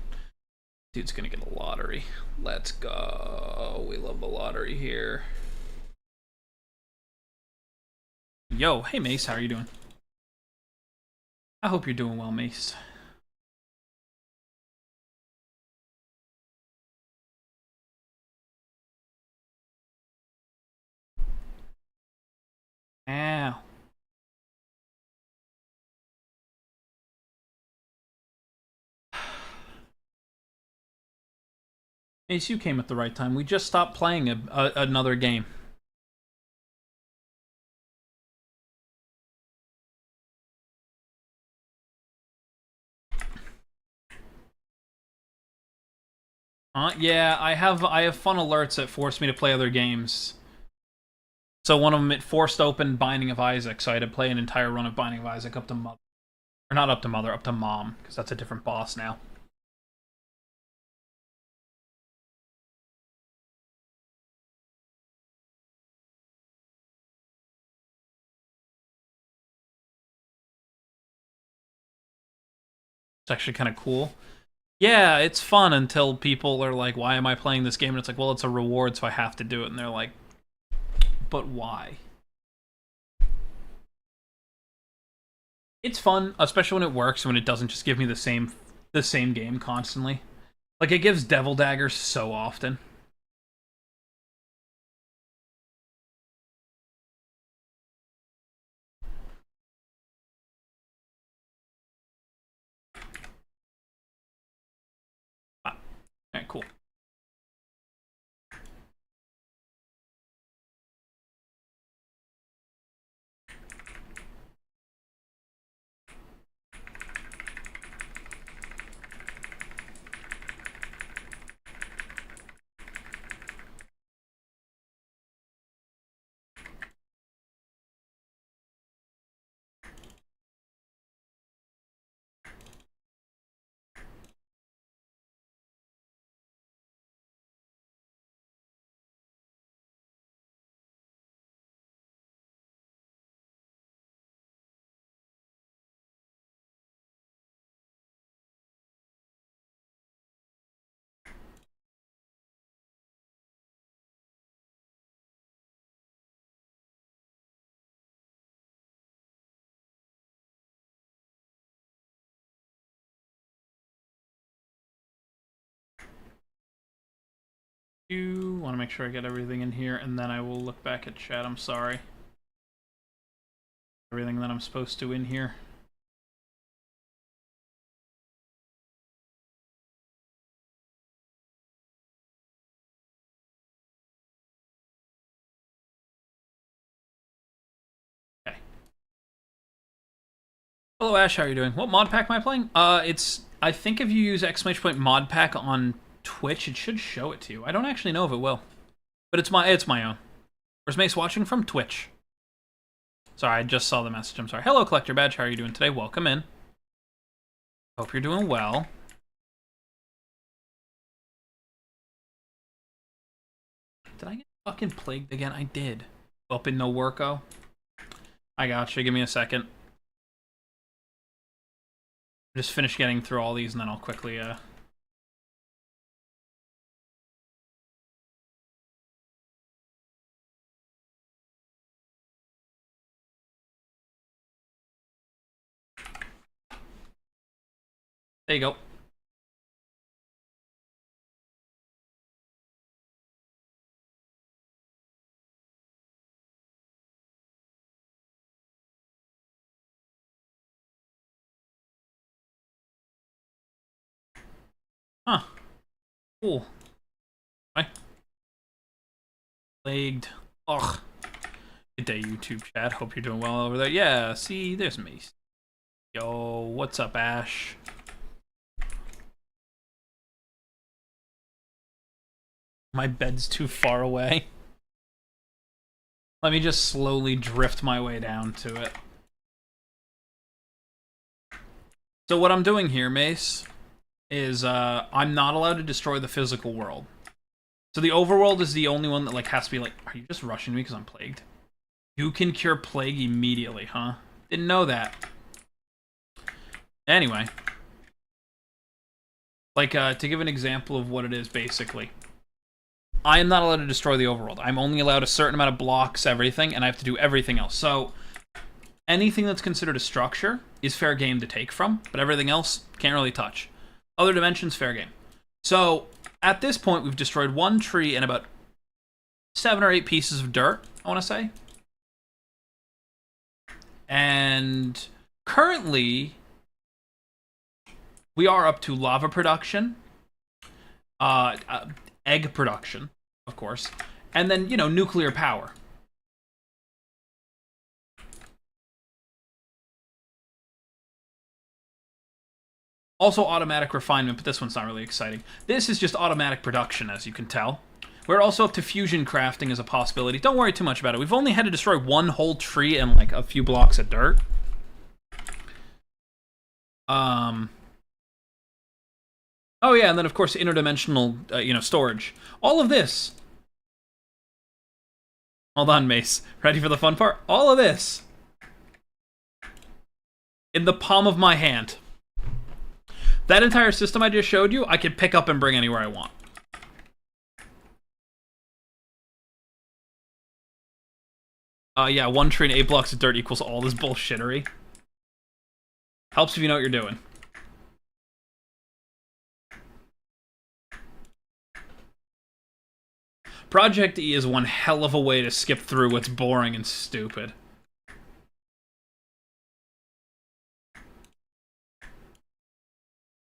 Dude's gonna get a lottery. Let's go. We love the lottery here. Yo, hey Mace, how are you doing? I hope you're doing well, Mace. Ow. Ace, you came at the right time. We just stopped playing another game. Yeah, I have fun alerts that force me to play other games. So one of them, it forced open Binding of Isaac, so I had to play an entire run of Binding of Isaac up to Mother. Or not up to Mother, up to Mom, because that's a different boss now. It's actually kind of cool. Yeah, it's fun until people are like, why am I playing this game? And it's like, well, it's a reward, so I have to do it. And they're like, but why? It's fun, especially when it works, when it doesn't just give me the same game constantly. Like, it gives Devil Daggers so often. Alright, cool. You want to make sure I get everything in here, and then I will look back at chat. I'm sorry. Everything that I'm supposed to in here. Okay. Hello Ash, how are you doing? What mod pack am I playing? I think if you use !point mod pack on Twitch, it should show it to you. I don't actually know if it will. But it's my own. Where's Mace watching from? Twitch. Sorry, I just saw the message. I'm sorry. Hello, Collector Badge. How are you doing today? Welcome in. Hope you're doing well. Did I get fucking plagued again? I did. Up in no worko. I gotcha. Give me a second. Just finish getting through all these, and then I'll quickly, There you go. Huh. Cool. Bye. Plagued. Ugh. Good day, YouTube chat. Hope you're doing well over there. Yeah, see, there's Mace. Yo, what's up, Ash? My bed's too far away. Let me just slowly drift my way down to it. So what I'm doing here, Mace, is I'm not allowed to destroy the physical world. So the overworld is the only one that like has to be like, are you just rushing me because I'm plagued? You can cure plague immediately, huh? Didn't know that. Anyway. Like, to give an example of what it is, basically. I am not allowed to destroy the overworld. I'm only allowed a certain amount of blocks, everything, and I have to do everything else. So, anything that's considered a structure is fair game to take from, but everything else, can't really touch. Other dimensions, fair game. So, at this point, we've destroyed one tree and about 7 or 8 pieces of dirt, I want to say. And currently, we are up to lava production, egg production, of course, and then, you know, nuclear power. Also automatic refinement, but this one's not really exciting. This is just automatic production, as you can tell. We're also up to fusion crafting as a possibility. Don't worry too much about it. We've only had to destroy one whole tree and, like, a few blocks of dirt. Oh yeah, and then of course interdimensional, you know, storage. All of this. Hold on, Mace. Ready for the fun part? All of this. In the palm of my hand. That entire system I just showed you, I can pick up and bring anywhere I want. Yeah, 1 tree and 8 blocks of dirt equals all this bullshittery. Helps if you know what you're doing. Project E is one hell of a way to skip through what's boring and stupid.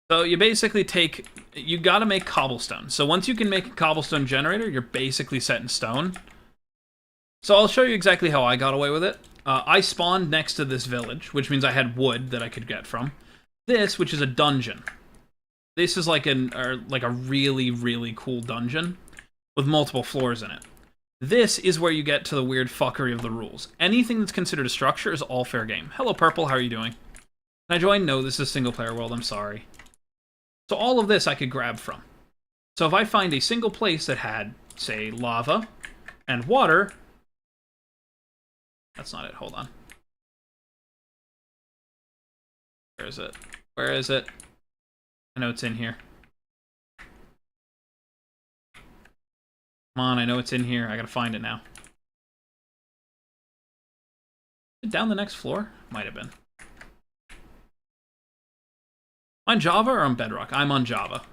So you basically you gotta make cobblestone. So once you can make a cobblestone generator, you're basically set in stone. So I'll show you exactly how I got away with it. I spawned next to this village, which means I had wood that I could get from. This, which is a dungeon. This is like a really, really cool dungeon with multiple floors in it. This is where you get to the weird fuckery of the rules. Anything that's considered a structure is all fair game. Hello, Purple, how are you doing? Can I join? No, this is single-player world, I'm sorry. So all of this I could grab from. So if I find a single place that had, say, lava and water... That's not it, hold on. Where is it? Where is it? I know it's in here. Come on, I know it's in here. I gotta find it now. Is it down the next floor? Might have been. On Java or on Bedrock? I'm on Java.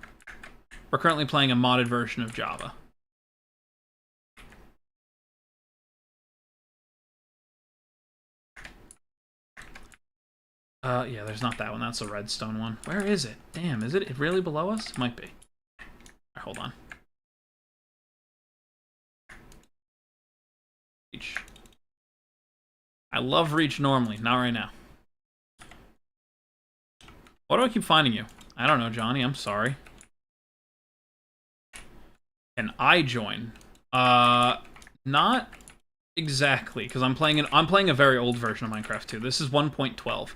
We're currently playing a modded version of Java. Yeah, there's not that one. That's the redstone one. Where is it? Damn, is it really below us? Might be. Alright, hold on. Reach. I love reach normally, not right now. Why do I keep finding you? I don't know, Johnny. I'm sorry. Can I join? Not exactly, because I'm playing a very old version of Minecraft too. This is 1.12.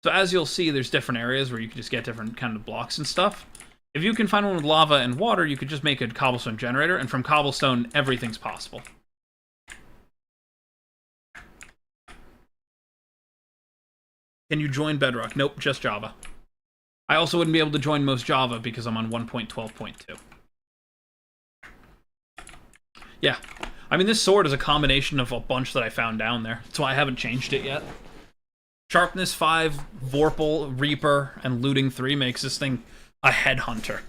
So as you'll see, there's different areas where you can just get different kind of blocks and stuff. If you can find one with lava and water, you could just make a cobblestone generator, and from cobblestone, everything's possible. Can you join Bedrock? Nope, just Java. I also wouldn't be able to join most Java because I'm on 1.12.2. Yeah. I mean, this sword is a combination of a bunch that I found down there. That's why I haven't changed it yet. Sharpness 5, Vorpal, Reaper, and Looting 3 makes this thing a headhunter.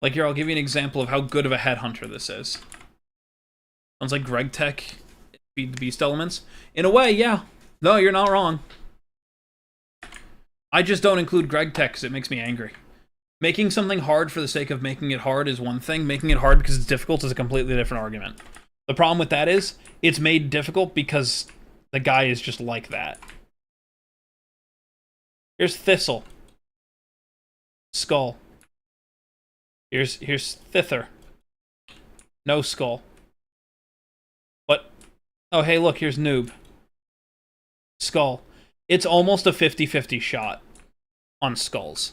Like here, I'll give you an example of how good of a headhunter this is. Sounds like Greg Tech, Feed the Beast elements. In a way, yeah. No, you're not wrong. I just don't include Greg Tech because it makes me angry. Making something hard for the sake of making it hard is one thing. Making it hard because it's difficult is a completely different argument. The problem with that is, it's made difficult because the guy is just like that. Here's Thistle. Skull. Here's Thither. No skull. What? Oh, hey, look, here's Noob. Skull. It's almost a 50-50 shot on skulls.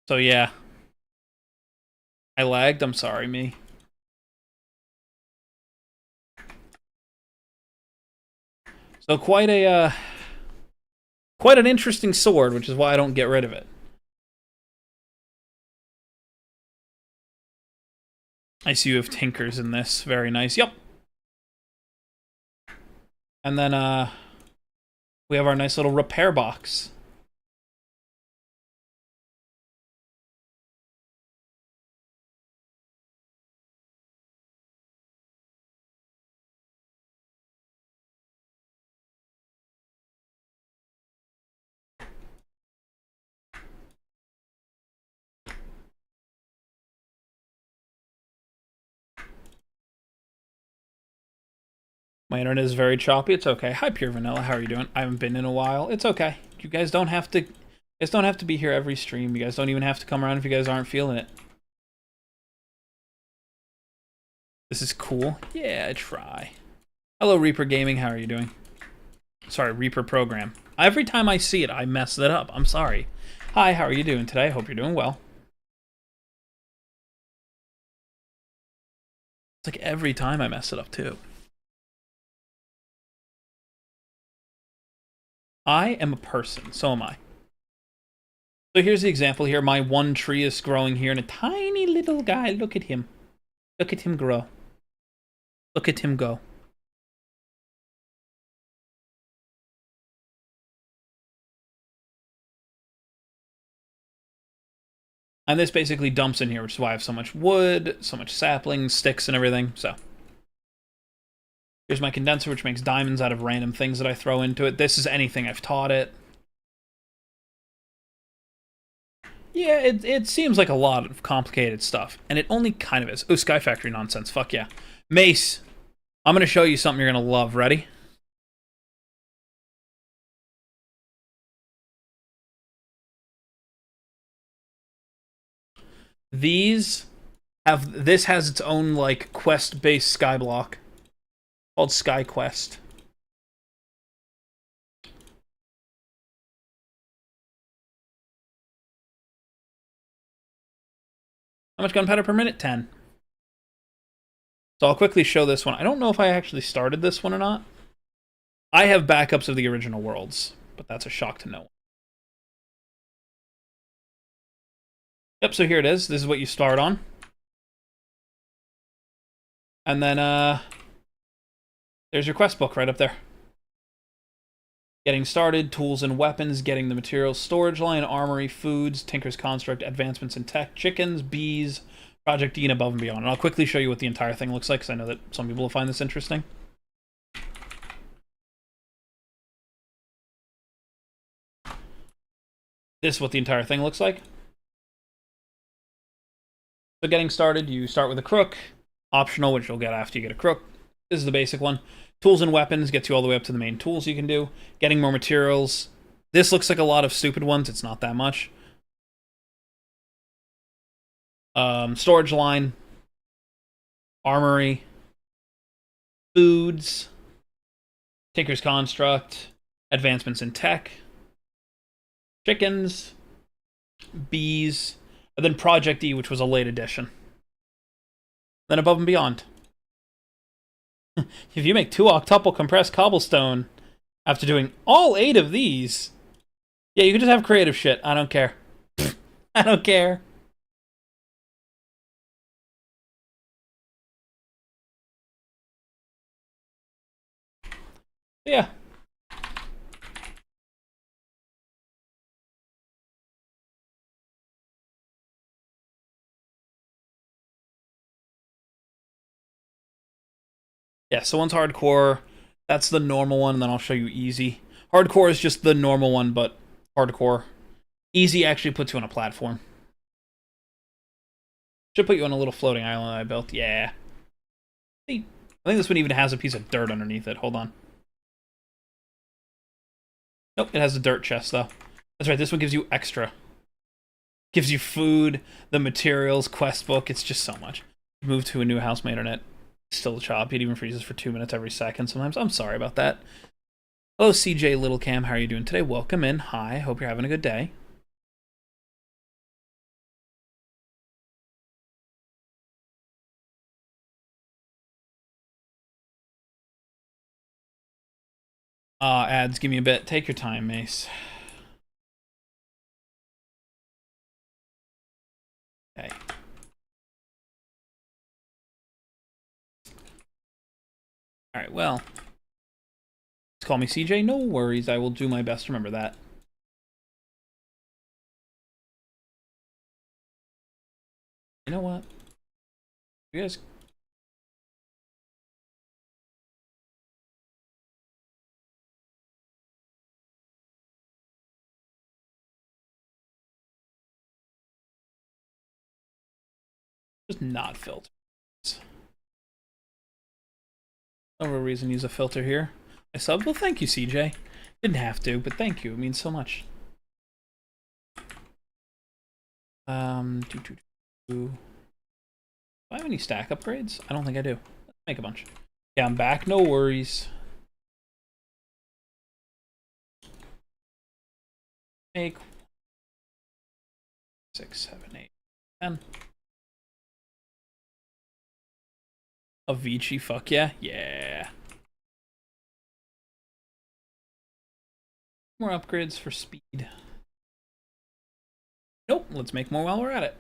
So, yeah. I lagged, I'm sorry, me. So quite an interesting sword, which is why I don't get rid of it. I see you have tinkers in this. Very nice. Yep. And then we have our nice little repair box. My internet is very choppy. It's okay. Hi, Pure Vanilla. How are you doing? I haven't been in a while. It's okay. You guys don't have to. You guys don't have to be here every stream. You guys don't even have to come around if you guys aren't feeling it. This is cool. Yeah, I try. Hello, Reaper Gaming. How are you doing? Sorry, Reaper Program. Every time I see it, I mess it up. I'm sorry. Hi, how are you doing today? I hope you're doing well. It's like every time I mess it up, too. I am a person. So am I. So here's the example here. My one tree is growing here, and a tiny little guy. Look at him. Look at him grow. Look at him go. And this basically dumps in here, which is why I have so much wood, so much saplings, sticks, and everything. So here's my condenser, which makes diamonds out of random things that I throw into it. This is anything I've taught it. Yeah, it seems like a lot of complicated stuff, and it only kind of is. Oh, Sky Factory nonsense. Fuck yeah. Mace, I'm going to show you something you're going to love. Ready? This has its own, like, quest-based sky block called Sky Quest. How much gunpowder per minute? 10. So I'll quickly show this one. I don't know if I actually started this one or not. I have backups of the original worlds, but that's a shock to no one. Yep, so here it is. This is what you start on. And then, there's your quest book right up there. Getting started, tools and weapons, getting the materials, storage line, armory, foods, Tinker's Construct, advancements in tech, chickens, bees, Project D, and above and beyond. And I'll quickly show you what the entire thing looks like, because I know that some people will find this interesting. This is what the entire thing looks like. So getting started, you start with a crook. Optional, which you'll get after you get a crook. This is the basic one. Tools and weapons gets you all the way up to the main tools you can do. Getting more materials. This looks like a lot of stupid ones. It's not that much. Storage line. Armory. Foods. Tinker's Construct. Advancements in tech. Chickens. Bees. And then Project E, which was a late addition. Then above and beyond. If you make 2 octuple compressed cobblestone after doing all 8 of these, yeah, you can just have creative shit. I don't care. I don't care. Yeah. Yeah, so one's hardcore. That's the normal one, and then I'll show you easy. Hardcore is just the normal one, but hardcore. Easy actually puts you on a platform. Should put you on a little floating island that I built. Yeah. See, I think this one even has a piece of dirt underneath it. Hold on. Nope, it has a dirt chest, though. That's right, this one gives you extra. Gives you food, the materials, quest book. It's just so much. Move to a new house, my internet. Still choppy. It even freezes for 2 minutes every second sometimes. I'm sorry about that. Hello, CJ Little Cam. How are you doing today? Welcome in. Hi. Hope you're having a good day. Ads, give me a bit. Take your time, Mace. Okay. Alright, well. Call me CJ, no worries. I will do my best to remember that. You know what? You guys... just not filter. No real reason to use a filter here. I subbed? Well, thank you, CJ. Didn't have to, but thank you. It means so much. Do I have any stack upgrades? I don't think I do. Let's make a bunch. Yeah, I'm back. No worries. Make 6, 7, 8, 10. Avicii, fuck yeah. Yeah. More upgrades for speed. Nope, let's make more while we're at it.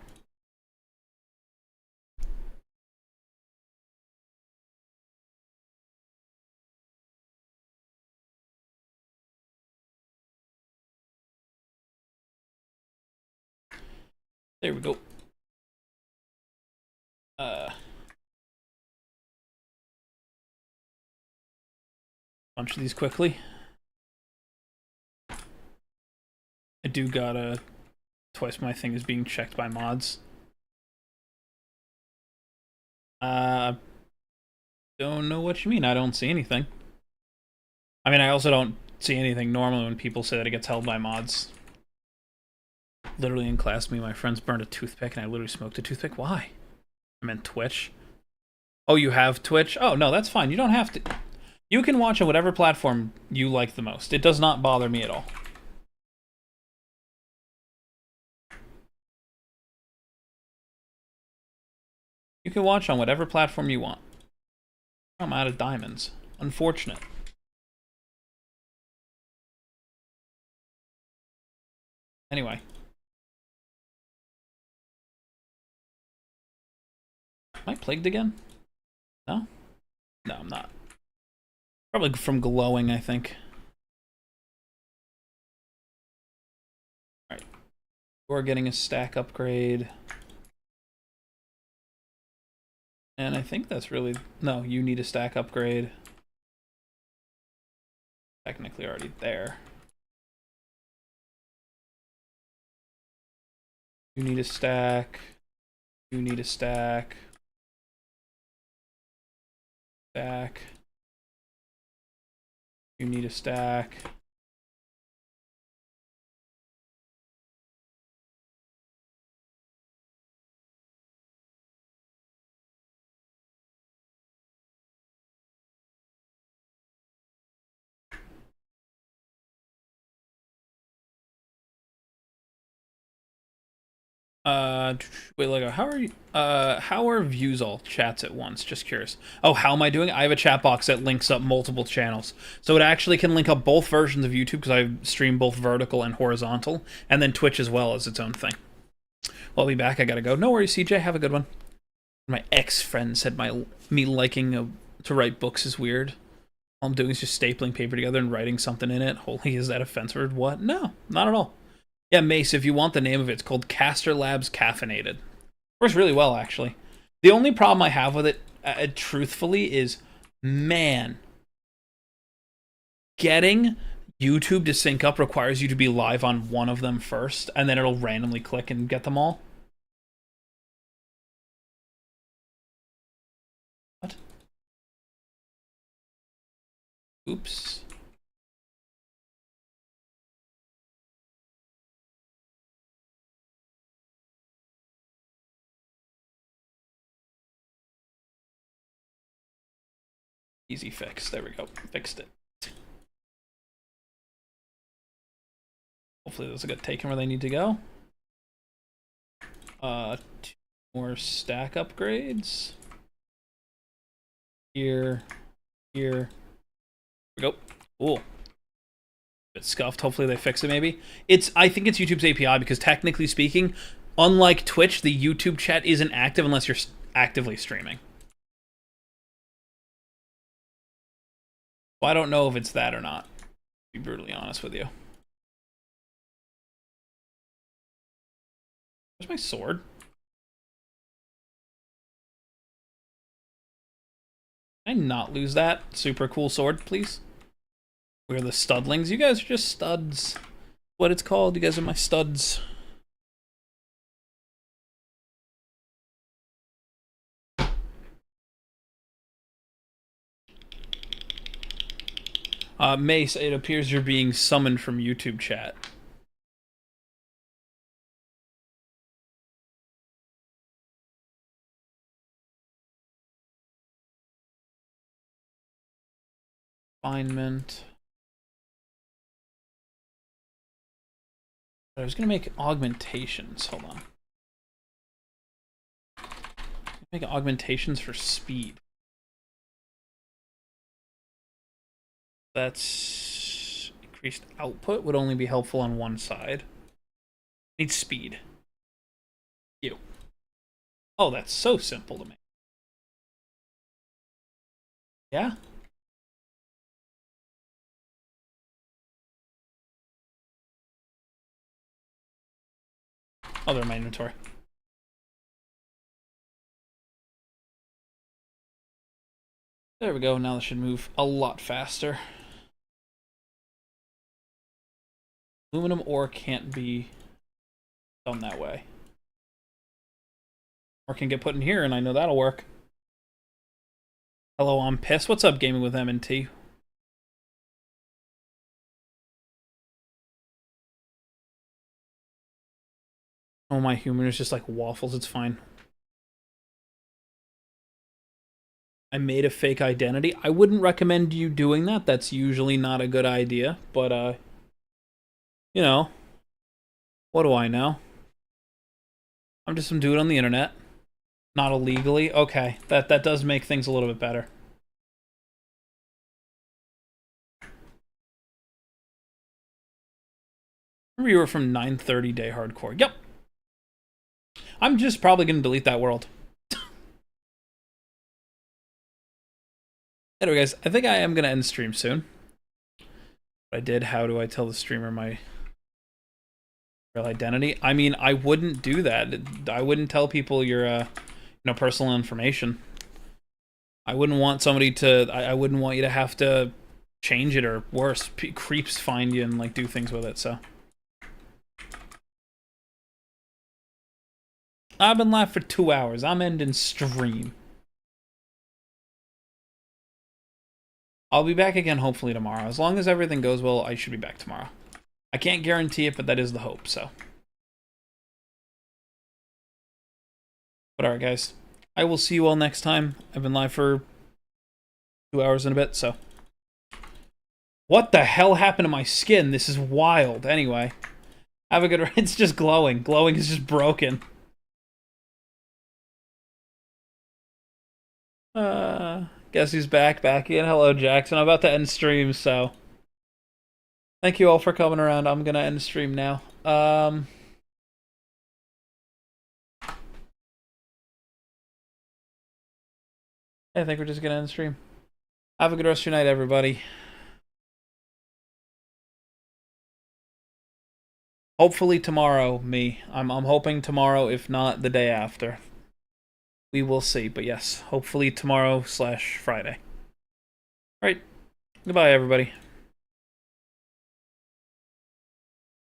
There we go. Bunch of these quickly. I do gotta... Twice my thing is being checked by mods. Don't know what you mean. I don't see anything. I mean, I also don't see anything normally when people say that it gets held by mods. Literally in class, me and my friends burned a toothpick, and I literally smoked a toothpick. Why? I meant Twitch. Oh, you have Twitch? Oh, no, that's fine. You don't have to... You can watch on whatever platform you like the most. It does not bother me at all. You can watch on whatever platform you want. I'm out of diamonds. Unfortunate. Anyway. Am I plagued again? No? No, I'm not. Probably from glowing, I think. Alright. We're getting a stack upgrade. And I think that's really... No, you need a stack upgrade. Technically already there. You need a stack. You need a stack. Stack. You need a stack. Wait, Lego, how are views all chats at once? Just curious. Oh, how am I doing? I have a chat box that links up multiple channels. So it actually can link up both versions of YouTube because I stream both vertical and horizontal, and then Twitch as well as its own thing. Well, I'll be back. I gotta go. No worries, CJ. Have a good one. My ex-friend said me liking to write books is weird. All I'm doing is just stapling paper together and writing something in it. Holy, is that offensive? What? No, not at all. Yeah, Mace, if you want the name of it, it's called Caster Labs Caffeinated. Works really well, actually. The only problem I have with it, truthfully, is, man, getting YouTube to sync up requires you to be live on one of them first, and then it'll randomly click and get them all. What? Oops. Easy fix. There we go. Fixed it. Hopefully those will get taken where they need to go. 2 more stack upgrades. Here. Here. There we go. Cool. bit scuffed. Hopefully they fix it. Maybe I think it's YouTube's API because technically speaking, unlike Twitch, the YouTube chat isn't active unless you're actively streaming. Well, I don't know if it's that or not, to be brutally honest with you. Where's my sword? Can I not lose that super cool sword, please? We're the studlings. You guys are just studs. What it's called. You guys are my studs. Mace, it appears you're being summoned from YouTube chat. Refinement. I was gonna make augmentations. Hold on. Make augmentations for speed. That's increased output would only be helpful on one side. Need speed. You. Oh, that's so simple to make. Yeah? Oh, they're in my inventory. There we go. Now this should move a lot faster. Aluminum ore can't be done that way. Or can get put in here, and I know that'll work. Hello, I'm pissed. What's up, Gaming with M&T? Oh, my humor is just like waffles. It's fine. I made a fake identity. I wouldn't recommend you doing that. That's usually not a good idea. But, you know, what do I know? I'm just some dude on the internet. Not illegally. Okay, that does make things a little bit better. Remember you were from 9:30 Day Hardcore. Yep. I'm just probably going to delete that world. Anyway, guys, I think I am going to end stream soon. I did. How do I tell the streamer my real identity? I mean, I wouldn't do that. I wouldn't tell people your, you know, personal information. I wouldn't want somebody to. I wouldn't want you to have to change it, or worse, creeps find you and like do things with it. So. I've been live for 2 hours. I'm ending stream. I'll be back again hopefully tomorrow. As long as everything goes well, I should be back tomorrow. I can't guarantee it, but that is the hope, so. But alright, guys. I will see you all next time. I've been live for 2 hours and a bit, so. What the hell happened to my skin? This is wild. Anyway. Have a good... It's just glowing. Glowing is just broken. Guess who's back again. Hello, Jackson. I'm about to end stream, so thank you all for coming around. I'm gonna end stream now. I think we're just gonna end stream. Have a good rest of your night, everybody. Hopefully tomorrow, I'm hoping tomorrow, if not the day after. We will see, but yes, hopefully tomorrow/Friday. Alright, goodbye everybody.